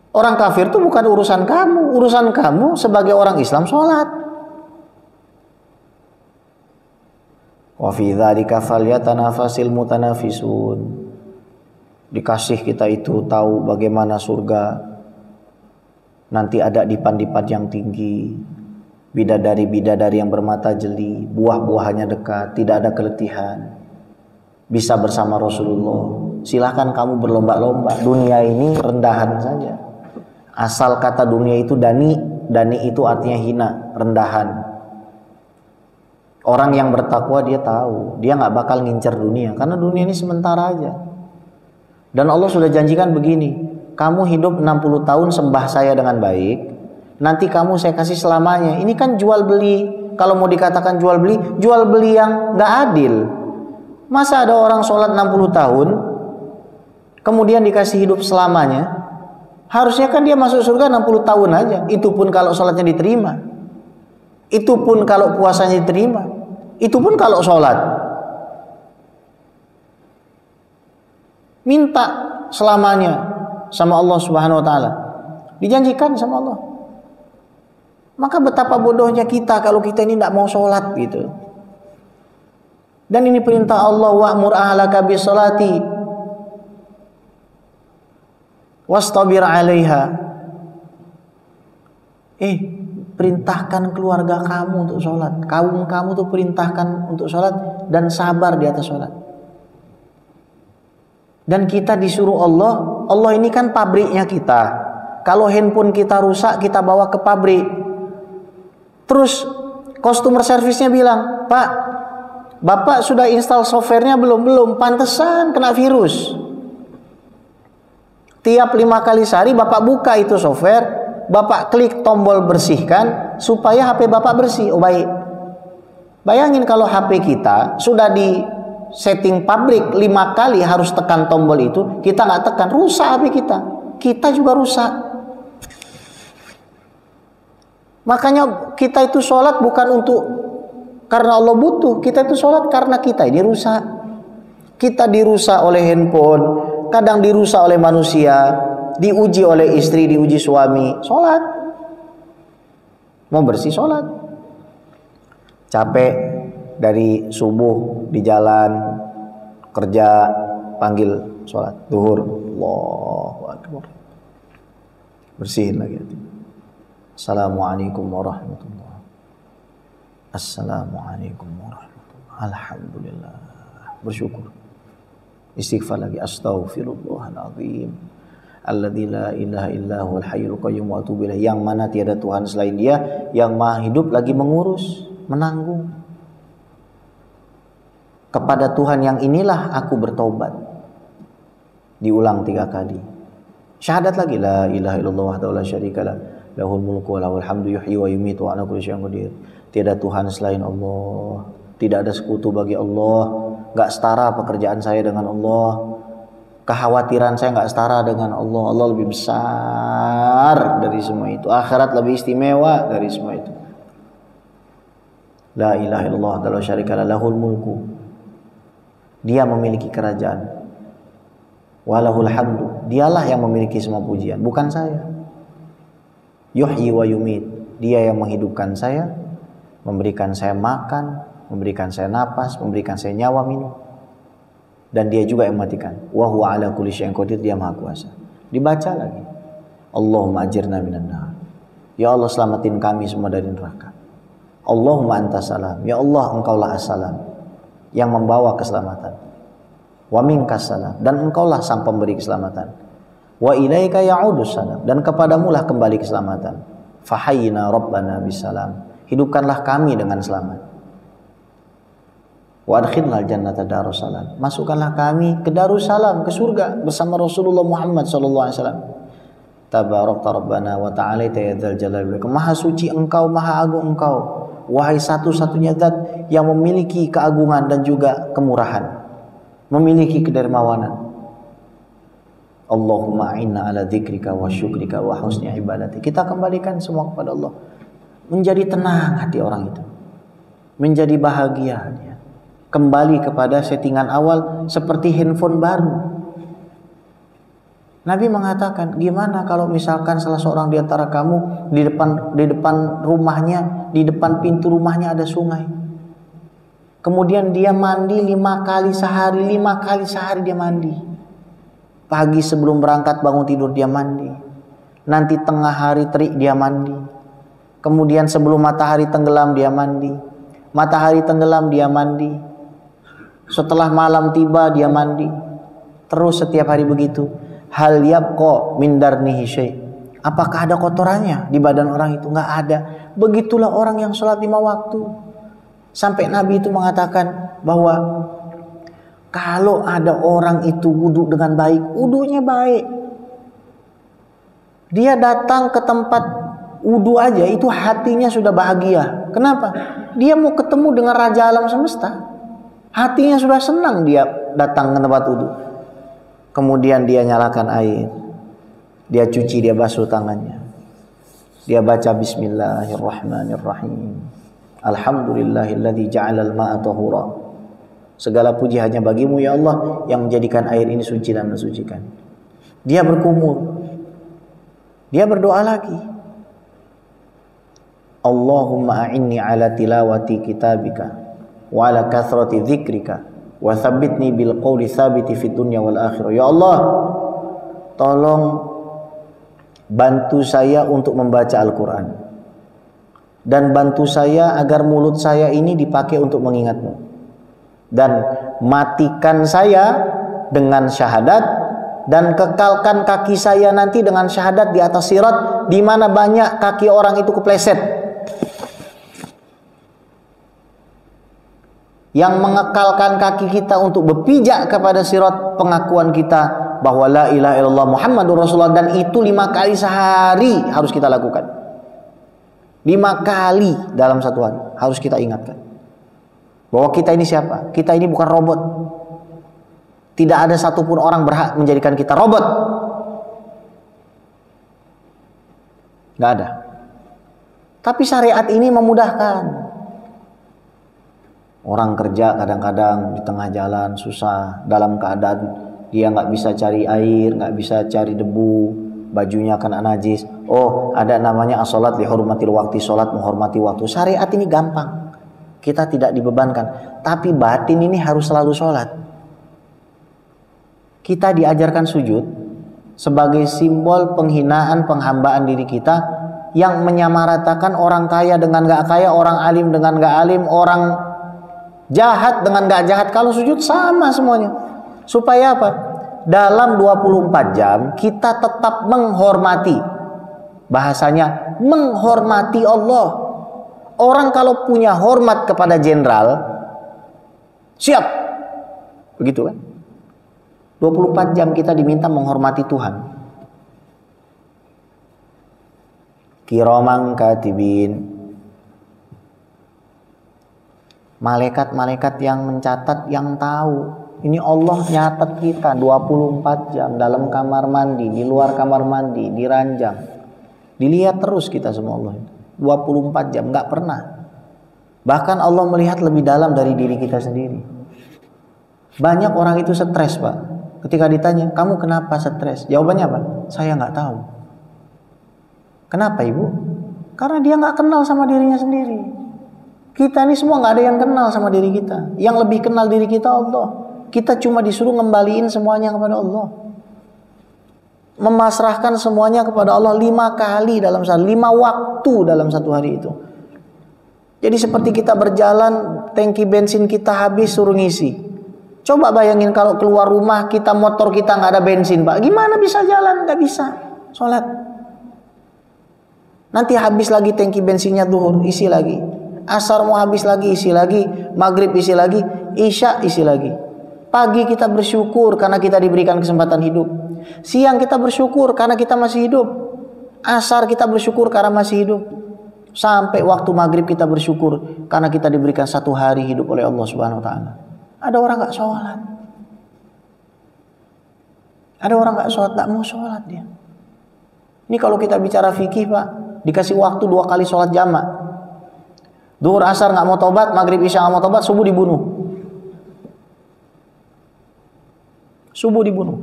Orang kafir itu bukan urusan kamu. Urusan kamu sebagai orang Islam sholat. Wa fi dzalika falyatanafasil mutanafisun. Dikasih kita itu tahu bagaimana surga. Nanti ada dipan-dipan yang tinggi. Bidadari-bidadari yang bermata jeli. Buah-buahannya dekat. Tidak ada keletihan. Bisa bersama Rasulullah. Silahkan kamu berlomba-lomba. Dunia ini rendahan saja. Asal kata dunia itu dani. Dani itu artinya hina, rendahan. Orang yang bertakwa dia tahu, dia gak bakal ngincer dunia, karena dunia ini sementara aja. Dan Allah sudah janjikan begini, kamu hidup 60 tahun sembah saya dengan baik, nanti kamu saya kasih selamanya. Ini kan jual beli. Kalau mau dikatakan jual beli yang gak adil. Masa ada orang sholat 60 tahun kemudian dikasih hidup selamanya? Harusnya kan dia masuk surga 60 tahun aja. Itu pun kalau sholatnya diterima. Itu pun kalau puasanya diterima. Itu pun kalau sholat. Minta selamanya sama Allah Subhanahu wa ta'ala. Dijanjikan sama Allah. Maka betapa bodohnya kita kalau kita ini tidak mau sholat gitu. Dan ini perintah Allah, wa'mur ahlaka bis sholati wastabir 'alaiha. Perintahkan keluarga kamu untuk sholat, kaum kamu tuh perintahkan untuk sholat dan sabar di atas sholat. Dan kita disuruh Allah ini kan pabriknya kita. Kalau handphone kita rusak, kita bawa ke pabrik. Terus customer service-nya bilang, Pak, Bapak sudah install softwarenya belum? Pantesan kena virus. Tiap 5 kali sehari Bapak buka itu software, Bapak klik tombol bersihkan supaya HP Bapak bersih. Oh baik. Bayangin kalau HP kita sudah di setting pabrik 5 kali harus tekan tombol itu, kita nggak tekan, rusak HP kita. Kita juga rusak. Makanya kita itu sholat bukan untuk karena Allah butuh, kita itu sholat karena kita ini rusak. Kita dirusak oleh handphone, kadang dirusak oleh manusia, diuji oleh istri, diuji suami. Sholat, mau bersih sholat. Capek dari subuh di jalan kerja, panggil sholat duhur, Allahu Akbar, bersihin lagi. Assalamualaikum warahmatullahi. Assalamualaikum warahmatullahi. Alhamdulillah, bersyukur. Istighfar lagi, astaghfirullahaladzim alladzi la ilaha illa huwal hayyul qayyum wa atubu ilaih, yang mana tiada Tuhan selain Dia, yang maha hidup lagi mengurus, menanggung. Kepada Tuhan yang inilah aku bertobat. Diulang 3 kali. Syahadat lagi, la ilaha illallah wahdahu la syarikalah, lahul mulku wa lahul hamdu yuhyi wa yumiitu wa ala kulli syai'in qadir. Tiada Tuhan selain Allah, tidak ada sekutu bagi Allah. Gak setara pekerjaan saya dengan Allah, kekhawatiran saya gak setara dengan Allah. Allah lebih besar dari semua itu, akhirat lebih istimewa dari semua itu. La ilaha illallah la syarikalah, lahul mulku, Dia memiliki kerajaan, walahul hamdu, Dialah yang memiliki semua pujian, bukan saya. Yuhyi wa yumit, Dia yang menghidupkan saya, memberikan saya makan, memberikan saya napas, memberikan saya nyawa minum. Dan Dia juga yang mematikan. Wa huwa ala kulli syai'in qadir, Dia maha kuasa. Dibaca lagi, Allahumma ajirna minan nar, ya Allah selamatin kami semua dari neraka. Allahumma antas salam, ya Allah engkaulah as-salam yang membawa keselamatan. Wa minkas salam, dan engkaulah sang pemberi keselamatan. Wa ilaika ya'udus salam, dan kepadamulah kembali keselamatan. Fahayyina rabbana bisalam, hidupkanlah kami dengan selamat. Wa adkhilnal jannata darussalam, masukkanlah kami ke Darussalam, ke surga bersama Rasulullah Muhammad sallallahu alaihi wasallam. Tabarakta rabbana wa ta'alaita ya dzal jalali wal ikram, maha suci engkau, maha agung engkau, wahai satu-satunya zat yang memiliki keagungan dan juga kemurahan, memiliki kedermawanan. Allahumma a'inna ala dzikrika wa syukrika wa husni ibadati. Kita kembalikan semua kepada Allah. Menjadi tenang hati orang itu, menjadi bahagia dia. Kembali kepada settingan awal seperti handphone baru. Nabi mengatakan, gimana kalau misalkan salah seorang di antara kamu di depan rumahnya, di depan pintu rumahnya ada sungai. Kemudian dia mandi 5 kali sehari, 5 kali sehari dia mandi. Pagi sebelum berangkat bangun tidur dia mandi. Nanti tengah hari terik dia mandi. Kemudian sebelum matahari tenggelam dia mandi. Matahari tenggelam dia mandi. Setelah malam tiba dia mandi. Terus setiap hari begitu. Hal yabqa min darnihi syai', apakah ada kotorannya di badan orang itu? Enggak ada. Begitulah orang yang sholat 5 waktu. Sampai Nabi itu mengatakan bahwa kalau ada orang itu wudu dengan baik, wudunya baik, dia datang ke tempat wudu aja itu hatinya sudah bahagia. Kenapa? Dia mau ketemu dengan Raja Alam Semesta. Hatinya sudah senang dia datang ke tempat wudu. Kemudian dia nyalakan air, dia cuci, dia basuh tangannya, dia baca Bismillahirrahmanirrahim. Alhamdulillahilladzi ja'alal ma'a tahura. Segala puji hanya bagimu ya Allah yang menjadikan air ini suci dan mensucikan. Dia berkumur, dia berdoa lagi. Allahumma a'inni ala tilawati kitabika wa ala kathrati dzikrika wa tsabbitni bil qawli tsabiti fid dunya wal akhirah. Ya Allah, tolong bantu saya untuk membaca Al-Qur'an dan bantu saya agar mulut saya ini dipakai untuk mengingat-Mu, dan matikan saya dengan syahadat dan kekalkan kaki saya nanti dengan syahadat di atas sirat di mana banyak kaki orang itu kepleset. Yang mengekalkan kaki kita untuk berpijak kepada sirat pengakuan kita bahwa la ilaha illallah Muhammadur Rasulullah, dan itu 5 kali sehari harus kita lakukan. 5 kali dalam satu hari harus kita ingatkan bahwa kita ini siapa? Kita ini bukan robot. Tidak ada satupun orang berhak menjadikan kita robot. Gak ada. Tapi syariat ini memudahkan. Orang kerja kadang-kadang di tengah jalan susah, dalam keadaan dia nggak bisa cari air, nggak bisa cari debu, bajunya kena najis. Oh, ada namanya as-sholat li hurmatil waqti, sholat menghormati waktu. Syariat ini gampang, kita tidak dibebankan. Tapi batin ini harus selalu sholat. Kita diajarkan sujud sebagai simbol penghinaan, penghambaan diri kita yang menyamaratakan orang kaya dengan nggak kaya, orang alim dengan nggak alim, orang jahat dengan gak jahat. Kalau sujud sama semuanya. Supaya apa? Dalam 24 jam kita tetap menghormati. Bahasanya menghormati Allah. Orang kalau punya hormat kepada jenderal, siap. Begitu kan? 24 jam kita diminta menghormati Tuhan. Kiramang katibin, malaikat-malaikat yang mencatat, yang tahu. Ini Allah nyatat kita 24 jam dalam kamar mandi, di luar kamar mandi, di ranjang. Dilihat terus kita semua Allah. 24 jam, nggak pernah. Bahkan Allah melihat lebih dalam dari diri kita sendiri. Banyak orang itu stres, Pak. Ketika ditanya, kamu kenapa stres? Jawabannya apa? Saya nggak tahu. Kenapa, Ibu? Karena dia nggak kenal sama dirinya sendiri. Kita ini semua nggak ada yang kenal sama diri kita. Yang lebih kenal diri kita Allah. Kita cuma disuruh ngembaliin semuanya kepada Allah. Memasrahkan semuanya kepada Allah 5 kali dalam sehari, 5 waktu dalam satu hari itu. Jadi seperti kita berjalan, tangki bensin kita habis, suruh ngisi. Coba bayangin kalau keluar rumah kita, motor kita nggak ada bensin, Pak. Gimana bisa jalan? Nggak bisa sholat. Nanti habis lagi tangki bensinnya, duhur isi lagi, asar mau habis lagi isi lagi, maghrib isi lagi, isya isi lagi. Pagi kita bersyukur karena kita diberikan kesempatan hidup. Siang kita bersyukur karena kita masih hidup. Asar kita bersyukur karena masih hidup. Sampai waktu maghrib kita bersyukur karena kita diberikan 1 hari hidup oleh Allah Subhanahu Wa Taala. Ada orang nggak sholat, ada orang nggak sholat, nggak mau sholat dia. Ini kalau kita bicara fikih, Pak, dikasih waktu 2 kali sholat jamak. Duhur asar nggak mau tobat, maghrib isya nggak mau tobat, subuh dibunuh. Subuh dibunuh.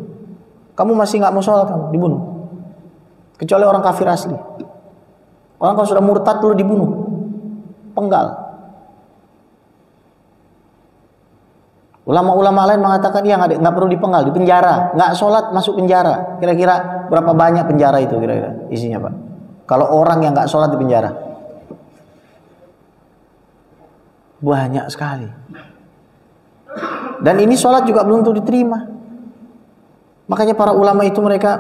Kamu masih nggak mau sholat, kamu dibunuh. Kecuali orang kafir asli. Orang kalau sudah murtad dulu dibunuh, penggal. Ulama-ulama lain mengatakan ya nggak perlu dipenggal, dipenjara. Nggak sholat masuk penjara. Kira-kira berapa banyak penjara itu kira-kira isinya, Pak? Kalau orang yang nggak sholat di penjara, banyak sekali. Dan ini sholat juga belum tentu diterima. Makanya para ulama itu mereka,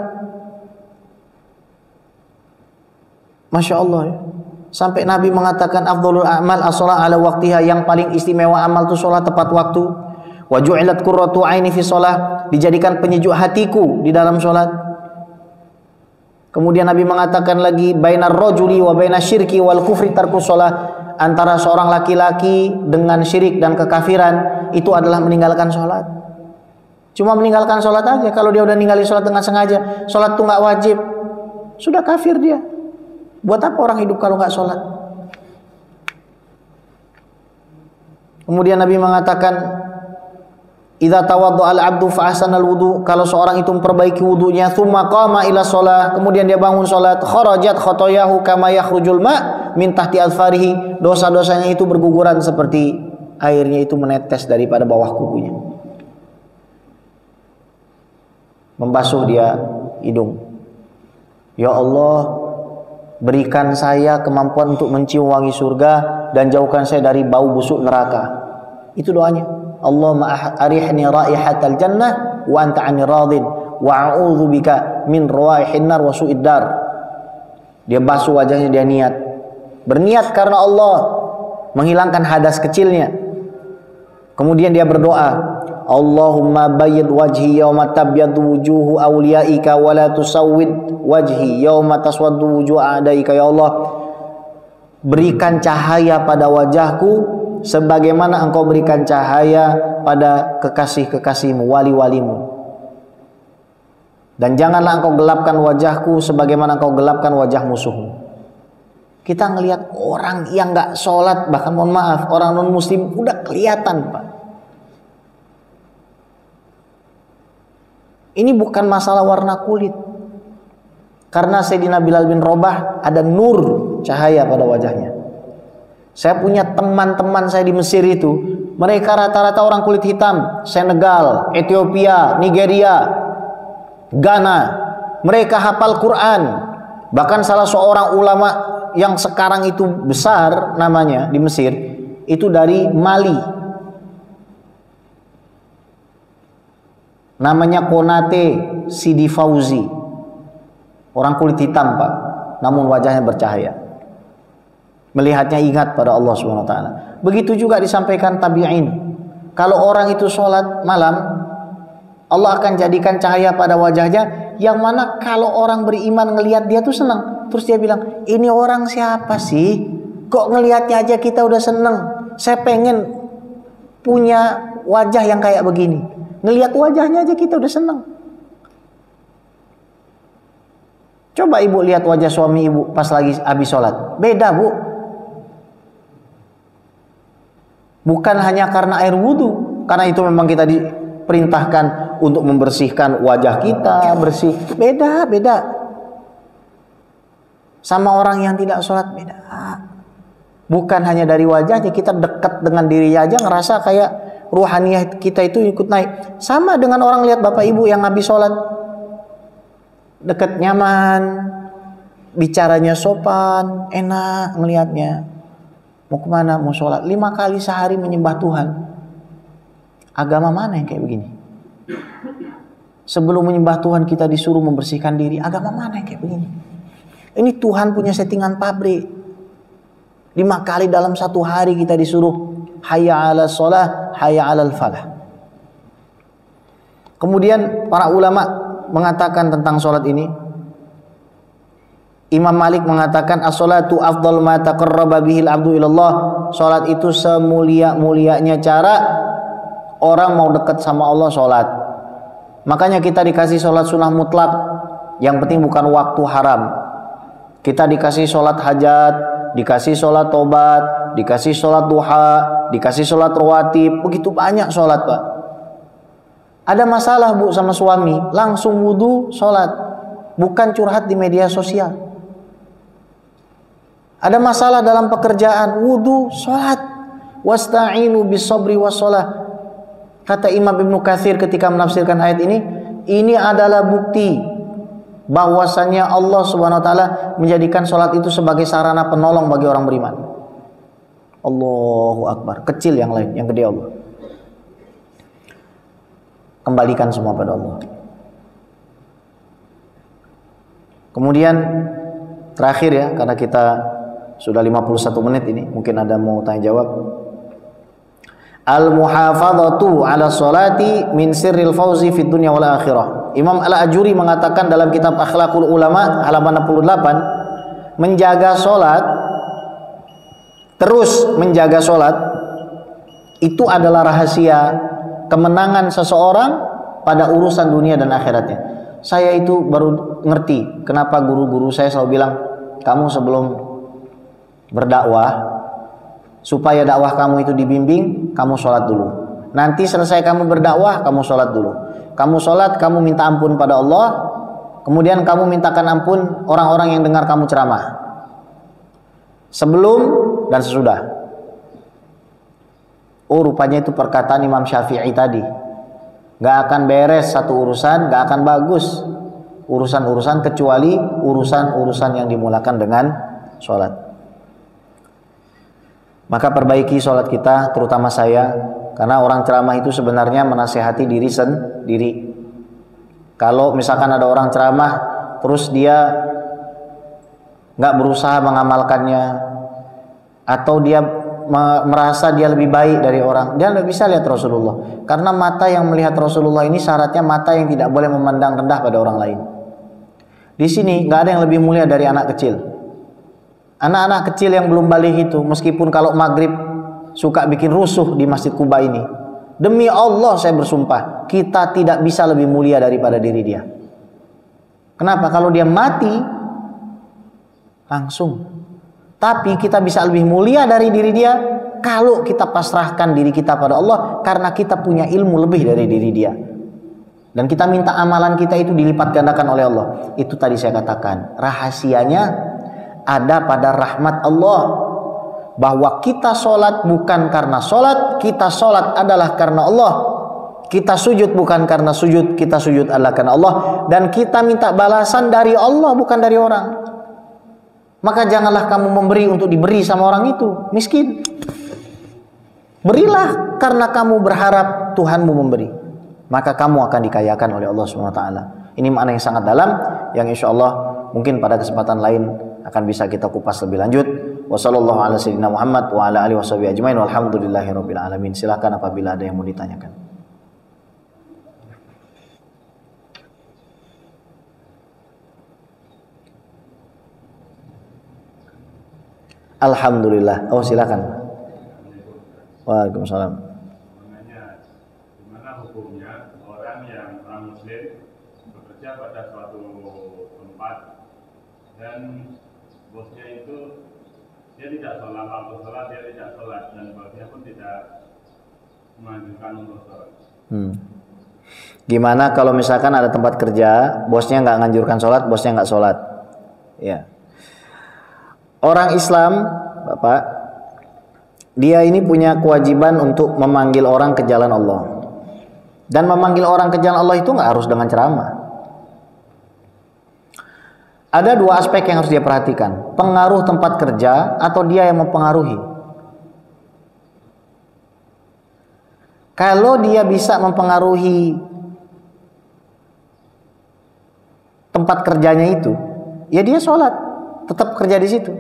Masya Allah ya. Sampai Nabi mengatakan afdhalul a'mal as-shalah ala waqtiha, yang paling istimewa amal itu sholat tepat waktu. Wa ju'ilat qurratu aini fi shalah, dijadikan penyejuk hatiku di dalam sholat. Kemudian Nabi mengatakan lagi bainar rajuli wa bainas syirki wal kufri tarkus shalah, antara seorang laki-laki dengan syirik dan kekafiran itu adalah meninggalkan sholat. Cuma meninggalkan sholat aja. Kalau dia udah ninggalin sholat dengan sengaja, sholat itu nggak wajib, sudah kafir dia. Buat apa orang hidup kalau nggak sholat? Kemudian Nabi mengatakan, idza tawadda'a al-'abdu fa ahsana al-wudu, kalau seorang itu memperbaiki wudunya, tsumma qama ila shalah, kemudian dia bangun salat, kharajat khotoyahu kama yakhrujul ma' min tahti azfarihi, dosa-dosanya itu berguguran seperti airnya itu menetes daripada bawah kukunya. Membasuh dia hidung. Ya Allah, berikan saya kemampuan untuk mencium wangi surga dan jauhkan saya dari bau busuk neraka. Itu doanya. Allahumma arihni raihatal jannah wa anta 'ani radin wa a'udzu bika min rawaihin nar wa su'id dar. Dia basuh wajahnya, dia niat. Berniat karena Allah, menghilangkan hadas kecilnya. Kemudian dia berdoa, Allahumma bayyid wajhi yawma tabyaddu wujuhu awliyaika wa la tusawwid wajhi yawma taswaddu wujuh a'daika. Ya Allah, berikan cahaya pada wajahku sebagaimana engkau berikan cahaya pada kekasih-kekasihmu, wali-walimu. Dan janganlah engkau gelapkan wajahku sebagaimana engkau gelapkan wajah musuhmu. Kita ngelihat orang yang nggak sholat, bahkan mohon maaf, orang non muslim udah kelihatan, Pak. Ini bukan masalah warna kulit. Karena Sayyidina Bilal bin Rabah ada nur cahaya pada wajahnya. Saya punya teman-teman saya di Mesir itu, mereka rata-rata orang kulit hitam, Senegal, Ethiopia, Nigeria, Ghana. Mereka hafal Quran. Bahkan salah seorang ulama yang sekarang itu besar namanya di Mesir, itu dari Mali. Namanya Konate Sidi Fauzi. Orang kulit hitam, Pak, namun wajahnya bercahaya. Melihatnya ingat pada Allah Subhanahu wa taala. Begitu juga disampaikan tabi'in. Kalau orang itu sholat malam, Allah akan jadikan cahaya pada wajahnya, yang mana kalau orang beriman ngelihat dia tuh senang. Terus dia bilang, ini orang siapa sih? Kok ngelihatnya aja kita udah seneng. Saya pengen punya wajah yang kayak begini. Ngelihat wajahnya aja kita udah seneng. Coba ibu lihat wajah suami ibu pas lagi habis sholat. Beda, Bu. Bukan hanya karena air wudhu. Karena itu memang kita diperintahkan untuk membersihkan wajah kita, bersih. Beda, beda. Sama orang yang tidak sholat, beda. Bukan hanya dari wajahnya, kita dekat dengan dirinya aja ngerasa kayak ruhaniyah kita itu ikut naik. Sama dengan orang lihat bapak ibu yang habis sholat, dekat, nyaman, bicaranya sopan, enak ngelihatnya. Mau kemana? Mau sholat. 5 kali sehari menyembah Tuhan. Agama mana yang kayak begini? Sebelum menyembah Tuhan kita disuruh membersihkan diri. Agama mana yang kayak begini? Ini Tuhan punya settingan pabrik. 5 kali dalam satu hari kita disuruh hayya ala sholah, hayya ala falah. Kemudian para ulama mengatakan tentang sholat ini. Imam Malik mengatakan as-sholatu afdal ma taqarraba bihil abdu ilallah. Sholat itu semulia-mulianya cara orang mau dekat sama Allah sholat. Makanya kita dikasih sholat sunnah mutlak. Yang penting bukan waktu haram. Kita dikasih sholat hajat, dikasih sholat tobat, dikasih sholat duha, dikasih sholat rawatib. Begitu banyak sholat, Pak. Ada masalah, Bu, sama suami, langsung wudu sholat. Bukan curhat di media sosial. Ada masalah dalam pekerjaan, wudu sholat. Wasta'inu bis sabri was sholah. Kata Imam Ibnu Katsir ketika menafsirkan ayat ini adalah bukti bahwasannya Allah Subhanahu wa taala menjadikan sholat itu sebagai sarana penolong bagi orang beriman. Allahu Akbar. Kecil yang lain, yang gede Allah. Kembalikan semua pada Allah. Kemudian terakhir ya, karena kita sudah 51 menit ini, mungkin ada mau tanya jawab. Al-muhafadzatu ala sholati min sirril fauzi fid dunya wal akhirah. Imam Al-Ajuri mengatakan dalam kitab Akhlaqul Ulama halaman 68, menjaga sholat, terus menjaga sholat itu adalah rahasia kemenangan seseorang pada urusan dunia dan akhiratnya. Saya itu baru ngerti kenapa guru-guru saya selalu bilang, kamu sebelum berdakwah, supaya dakwah kamu itu dibimbing, kamu sholat dulu. Nanti selesai kamu berdakwah, kamu sholat dulu. Kamu sholat, kamu minta ampun pada Allah. Kemudian kamu mintakan ampun orang-orang yang dengar kamu ceramah. Sebelum dan sesudah. Oh, rupanya itu perkataan Imam Syafi'i tadi. Gak akan beres satu urusan, gak akan bagus urusan-urusan kecuali urusan-urusan yang dimulakan dengan sholat. Maka perbaiki sholat kita, terutama saya, karena orang ceramah itu sebenarnya menasihati diri sendiri. Kalau misalkan ada orang ceramah, terus dia nggak berusaha mengamalkannya, atau dia merasa dia lebih baik dari orang, dia nggak bisa lihat Rasulullah. Karena mata yang melihat Rasulullah ini syaratnya mata yang tidak boleh memandang rendah pada orang lain. Di sini nggak ada yang lebih mulia dari anak kecil. Anak-anak kecil yang belum balik itu, meskipun kalau maghrib suka bikin rusuh di Masjid Kuba ini, demi Allah saya bersumpah, kita tidak bisa lebih mulia daripada diri dia. Kenapa? Kalau dia mati langsung. Tapi kita bisa lebih mulia dari diri dia kalau kita pasrahkan diri kita pada Allah, karena kita punya ilmu lebih dari diri dia. Dan kita minta amalan kita itu dilipat gandakan oleh Allah. Itu tadi saya katakan, rahasianya ada pada rahmat Allah, bahwa kita sholat bukan karena sholat, kita sholat adalah karena Allah. Kita sujud bukan karena sujud, kita sujud adalah karena Allah. Dan kita minta balasan dari Allah, bukan dari orang. Maka janganlah kamu memberi untuk diberi sama orang itu miskin. Berilah karena kamu berharap Tuhanmu memberi, maka kamu akan dikayakan oleh Allah SWT. Ini makna yang sangat dalam, yang insya Allah mungkin pada kesempatan lain akan bisa kita kupas lebih lanjut. Wassallallahu ala sayyidina Muhammad wa ala alihi washabihi ajmain walhamdulillahirabbil alamin. Silakan apabila ada yang mau ditanyakan. Alhamdulillah. Oh, silakan. Waalaikumsalam. Gimana hukumnya orang yang non-muslim bekerja pada suatu tempat dan bosnya itu dia tidak sholat, waktu sholat dia tidak sholat, dan bosnya pun tidak menganjurkan untuk sholat. Gimana kalau misalkan ada tempat kerja, bosnya nggak nganjurkan sholat, bosnya nggak sholat? Ya. Orang Islam, Bapak, dia ini punya kewajiban untuk memanggil orang ke jalan Allah. Dan memanggil orang ke jalan Allah itu nggak harus dengan ceramah. Ada dua aspek yang harus dia perhatikan, pengaruh tempat kerja atau dia yang mempengaruhi. Kalau dia bisa mempengaruhi tempat kerjanya itu, ya dia sholat, tetap kerja di situ.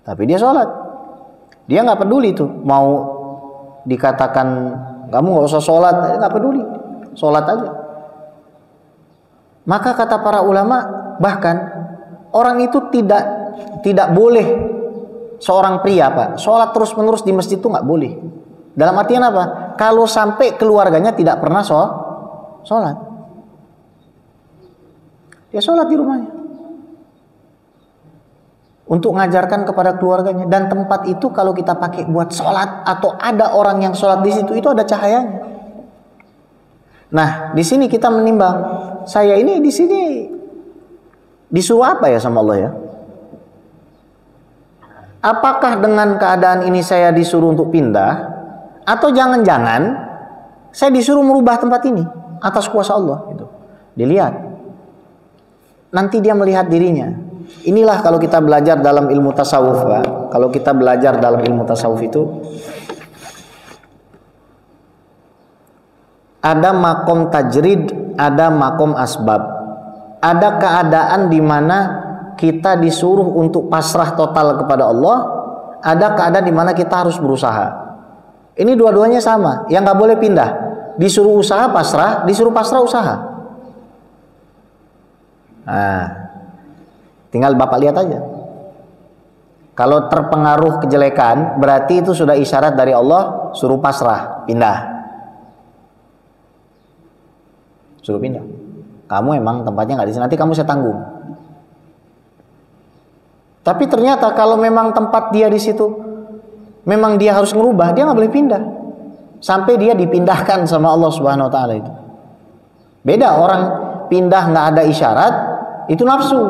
Tapi dia sholat. Dia nggak peduli tuh mau dikatakan kamu nggak usah sholat, nggak peduli, sholat aja. Maka kata para ulama, bahkan orang itu tidak boleh, seorang pria Pak, sholat terus menerus di masjid itu nggak boleh. Dalam artian apa? Kalau sampai keluarganya tidak pernah sholat, dia sholat di rumahnya untuk mengajarkan kepada keluarganya. Dan tempat itu kalau kita pakai buat sholat atau ada orang yang sholat di situ, itu ada cahayanya. Nah, di sini kita menimbang, saya ini di sini disuruh apa ya sama Allah ya? Apakah dengan keadaan ini saya disuruh untuk pindah, atau jangan-jangan saya disuruh merubah tempat ini atas kuasa Allah? Gitu. Dilihat, nanti dia melihat dirinya. Inilah kalau kita belajar dalam ilmu tasawuf, Pak. Kalau kita belajar dalam ilmu tasawuf itu ada makom tajrid, ada makom asbab. Ada keadaan di mana kita disuruh untuk pasrah total kepada Allah, ada keadaan di mana kita harus berusaha. Ini dua-duanya sama, yang nggak boleh pindah. Disuruh usaha pasrah, disuruh pasrah usaha. Nah, tinggal Bapak lihat aja. Kalau terpengaruh kejelekan, berarti itu sudah isyarat dari Allah, suruh pasrah, pindah. Suruh pindah. Kamu emang tempatnya nggak di sini, nanti kamu saya tanggung. Tapi ternyata kalau memang tempat dia di situ, memang dia harus ngerubah, dia nggak boleh pindah. Sampai dia dipindahkan sama Allah Subhanahu Wa Taala itu. Beda orang pindah nggak ada isyarat, itu nafsu.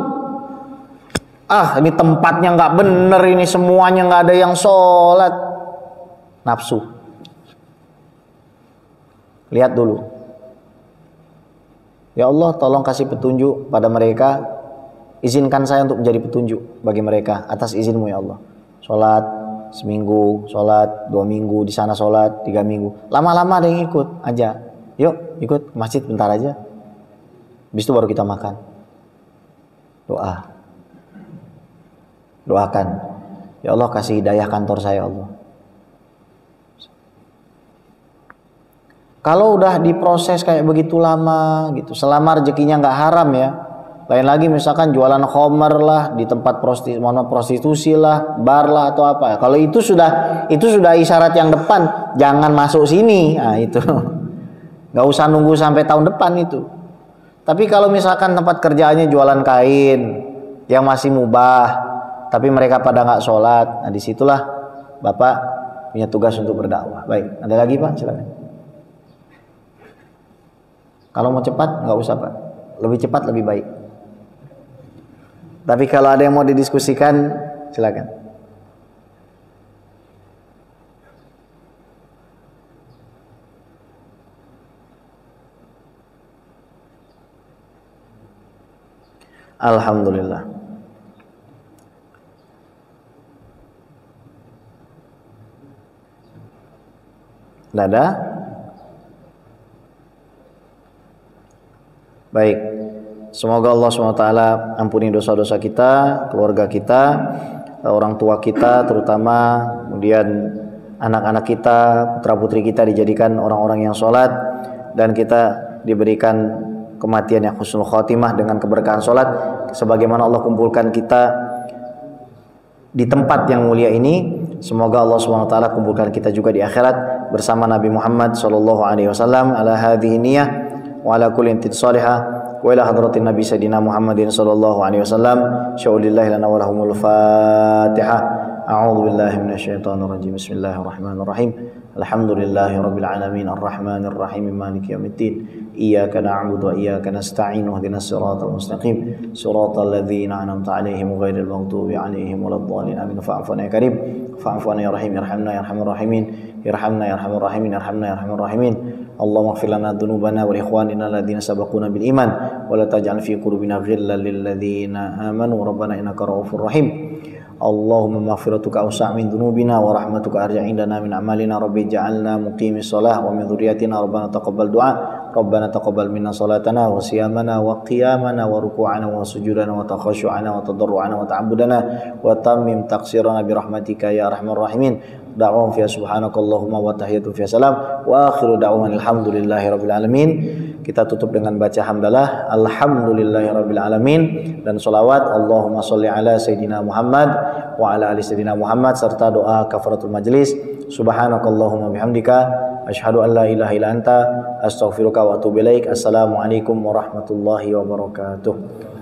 Ah, ini tempatnya nggak bener, ini semuanya nggak ada yang sholat. Nafsu. Lihat dulu. Ya Allah, tolong kasih petunjuk pada mereka. Izinkan saya untuk menjadi petunjuk bagi mereka atas izinmu ya Allah. Sholat seminggu, sholat 2 minggu, di sana sholat 3 minggu. Lama-lama ada yang ikut aja. Yuk ikut ke masjid bentar aja. Habis itu baru kita makan. Doa. Doakan, ya Allah kasih hidayah kantor saya Allah. Kalau udah diproses kayak begitu lama gitu, selama rezekinya nggak haram ya. Lain lagi misalkan jualan khamar lah di tempat prostitusi lah, bar lah atau apa. Kalau itu sudah isyarat yang depan, jangan masuk sini. Nah itu, nggak usah nunggu sampai tahun depan itu. Tapi kalau misalkan tempat kerjaannya jualan kain yang masih mubah, tapi mereka pada nggak sholat, nah disitulah Bapak punya tugas untuk berdakwah. Baik, ada lagi Pak? Silakan. Kalau mau cepat nggak usah Pak, lebih cepat lebih baik. Tapi kalau ada yang mau didiskusikan, silakan. Alhamdulillah. Tidak ada? Baik. Semoga Allah SWT ampuni dosa-dosa kita, keluarga kita, orang tua kita terutama, kemudian anak-anak kita, putra-putri kita dijadikan orang-orang yang sholat, dan kita diberikan kematian yang husnul khotimah dengan keberkahan sholat, sebagaimana Allah kumpulkan kita di tempat yang mulia ini. Semoga Allah SWT kumpulkan kita juga di akhirat bersama Nabi Muhammad SAW ala hadhihi niyah wa ala kulli intin salihah wa ila hadratin Nabi Sayyidina Muhammadin sallallahu alaihi wasallam. Syaulillahi lana wa lahumul Fatihah. A'udzu billahi minasyaitonir rajim. Bismillahirrahmanirrahim. Alhamdulillahi rabbil alamin arrahmanir rahim maliki yaumiddin. Iyyaka na'budu wa iyyaka nasta'in ihdinas siratal mustaqim siratal ladzina an'amta 'alaihim ghairil maghdubi 'alaihim waladdallin. Amin. Fa'fu ya karim, fa'fu ya rahim, irhamna ya arhamar rahimin, irhamna ya arhamar rahimin, irhamna ya arhamar rahimin. Allahumma ighfir lana dzunubana wa li ikhwanina alladziina sabaquna bil iman wa la taj'al fi qulubina ghillan lil ladzina amanu rabbana innaka ra'ufur rahim. Allahumma maghfiratuka awsa' min dhunubina wa rahmatuka arja' indana min amalina rabbi ja'alna muqimis shalah wa min dhurriyyatina rabbana taqabbal du'a rabbana taqabbal minna salatana wa siyamana wa qiyamana wa ruku'ana wa sujudana wa takhashu'ana wa tadarru'ana wa ta'abbudana wa tammim taqsirana bi rahmatika ya arhamar rahimin. Da'wahum fiya subhanakallahumma wa tahiyyatu fiya salam wa akhiru da'wan alhamdulillahi rabbil alamin. Kita tutup dengan baca hamdalah alhamdulillahi rabbil alamin dan sholawat Allahumma sholli ala sayyidina Muhammad wa ala ali sayyidina Muhammad serta doa kafaratul majlis. Subhanakallahumma bihamdika asyhadu an la ilaha illa anta astaghfiruka wa atubu ilaik. Assalamualaikum warahmatullahi wabarakatuh.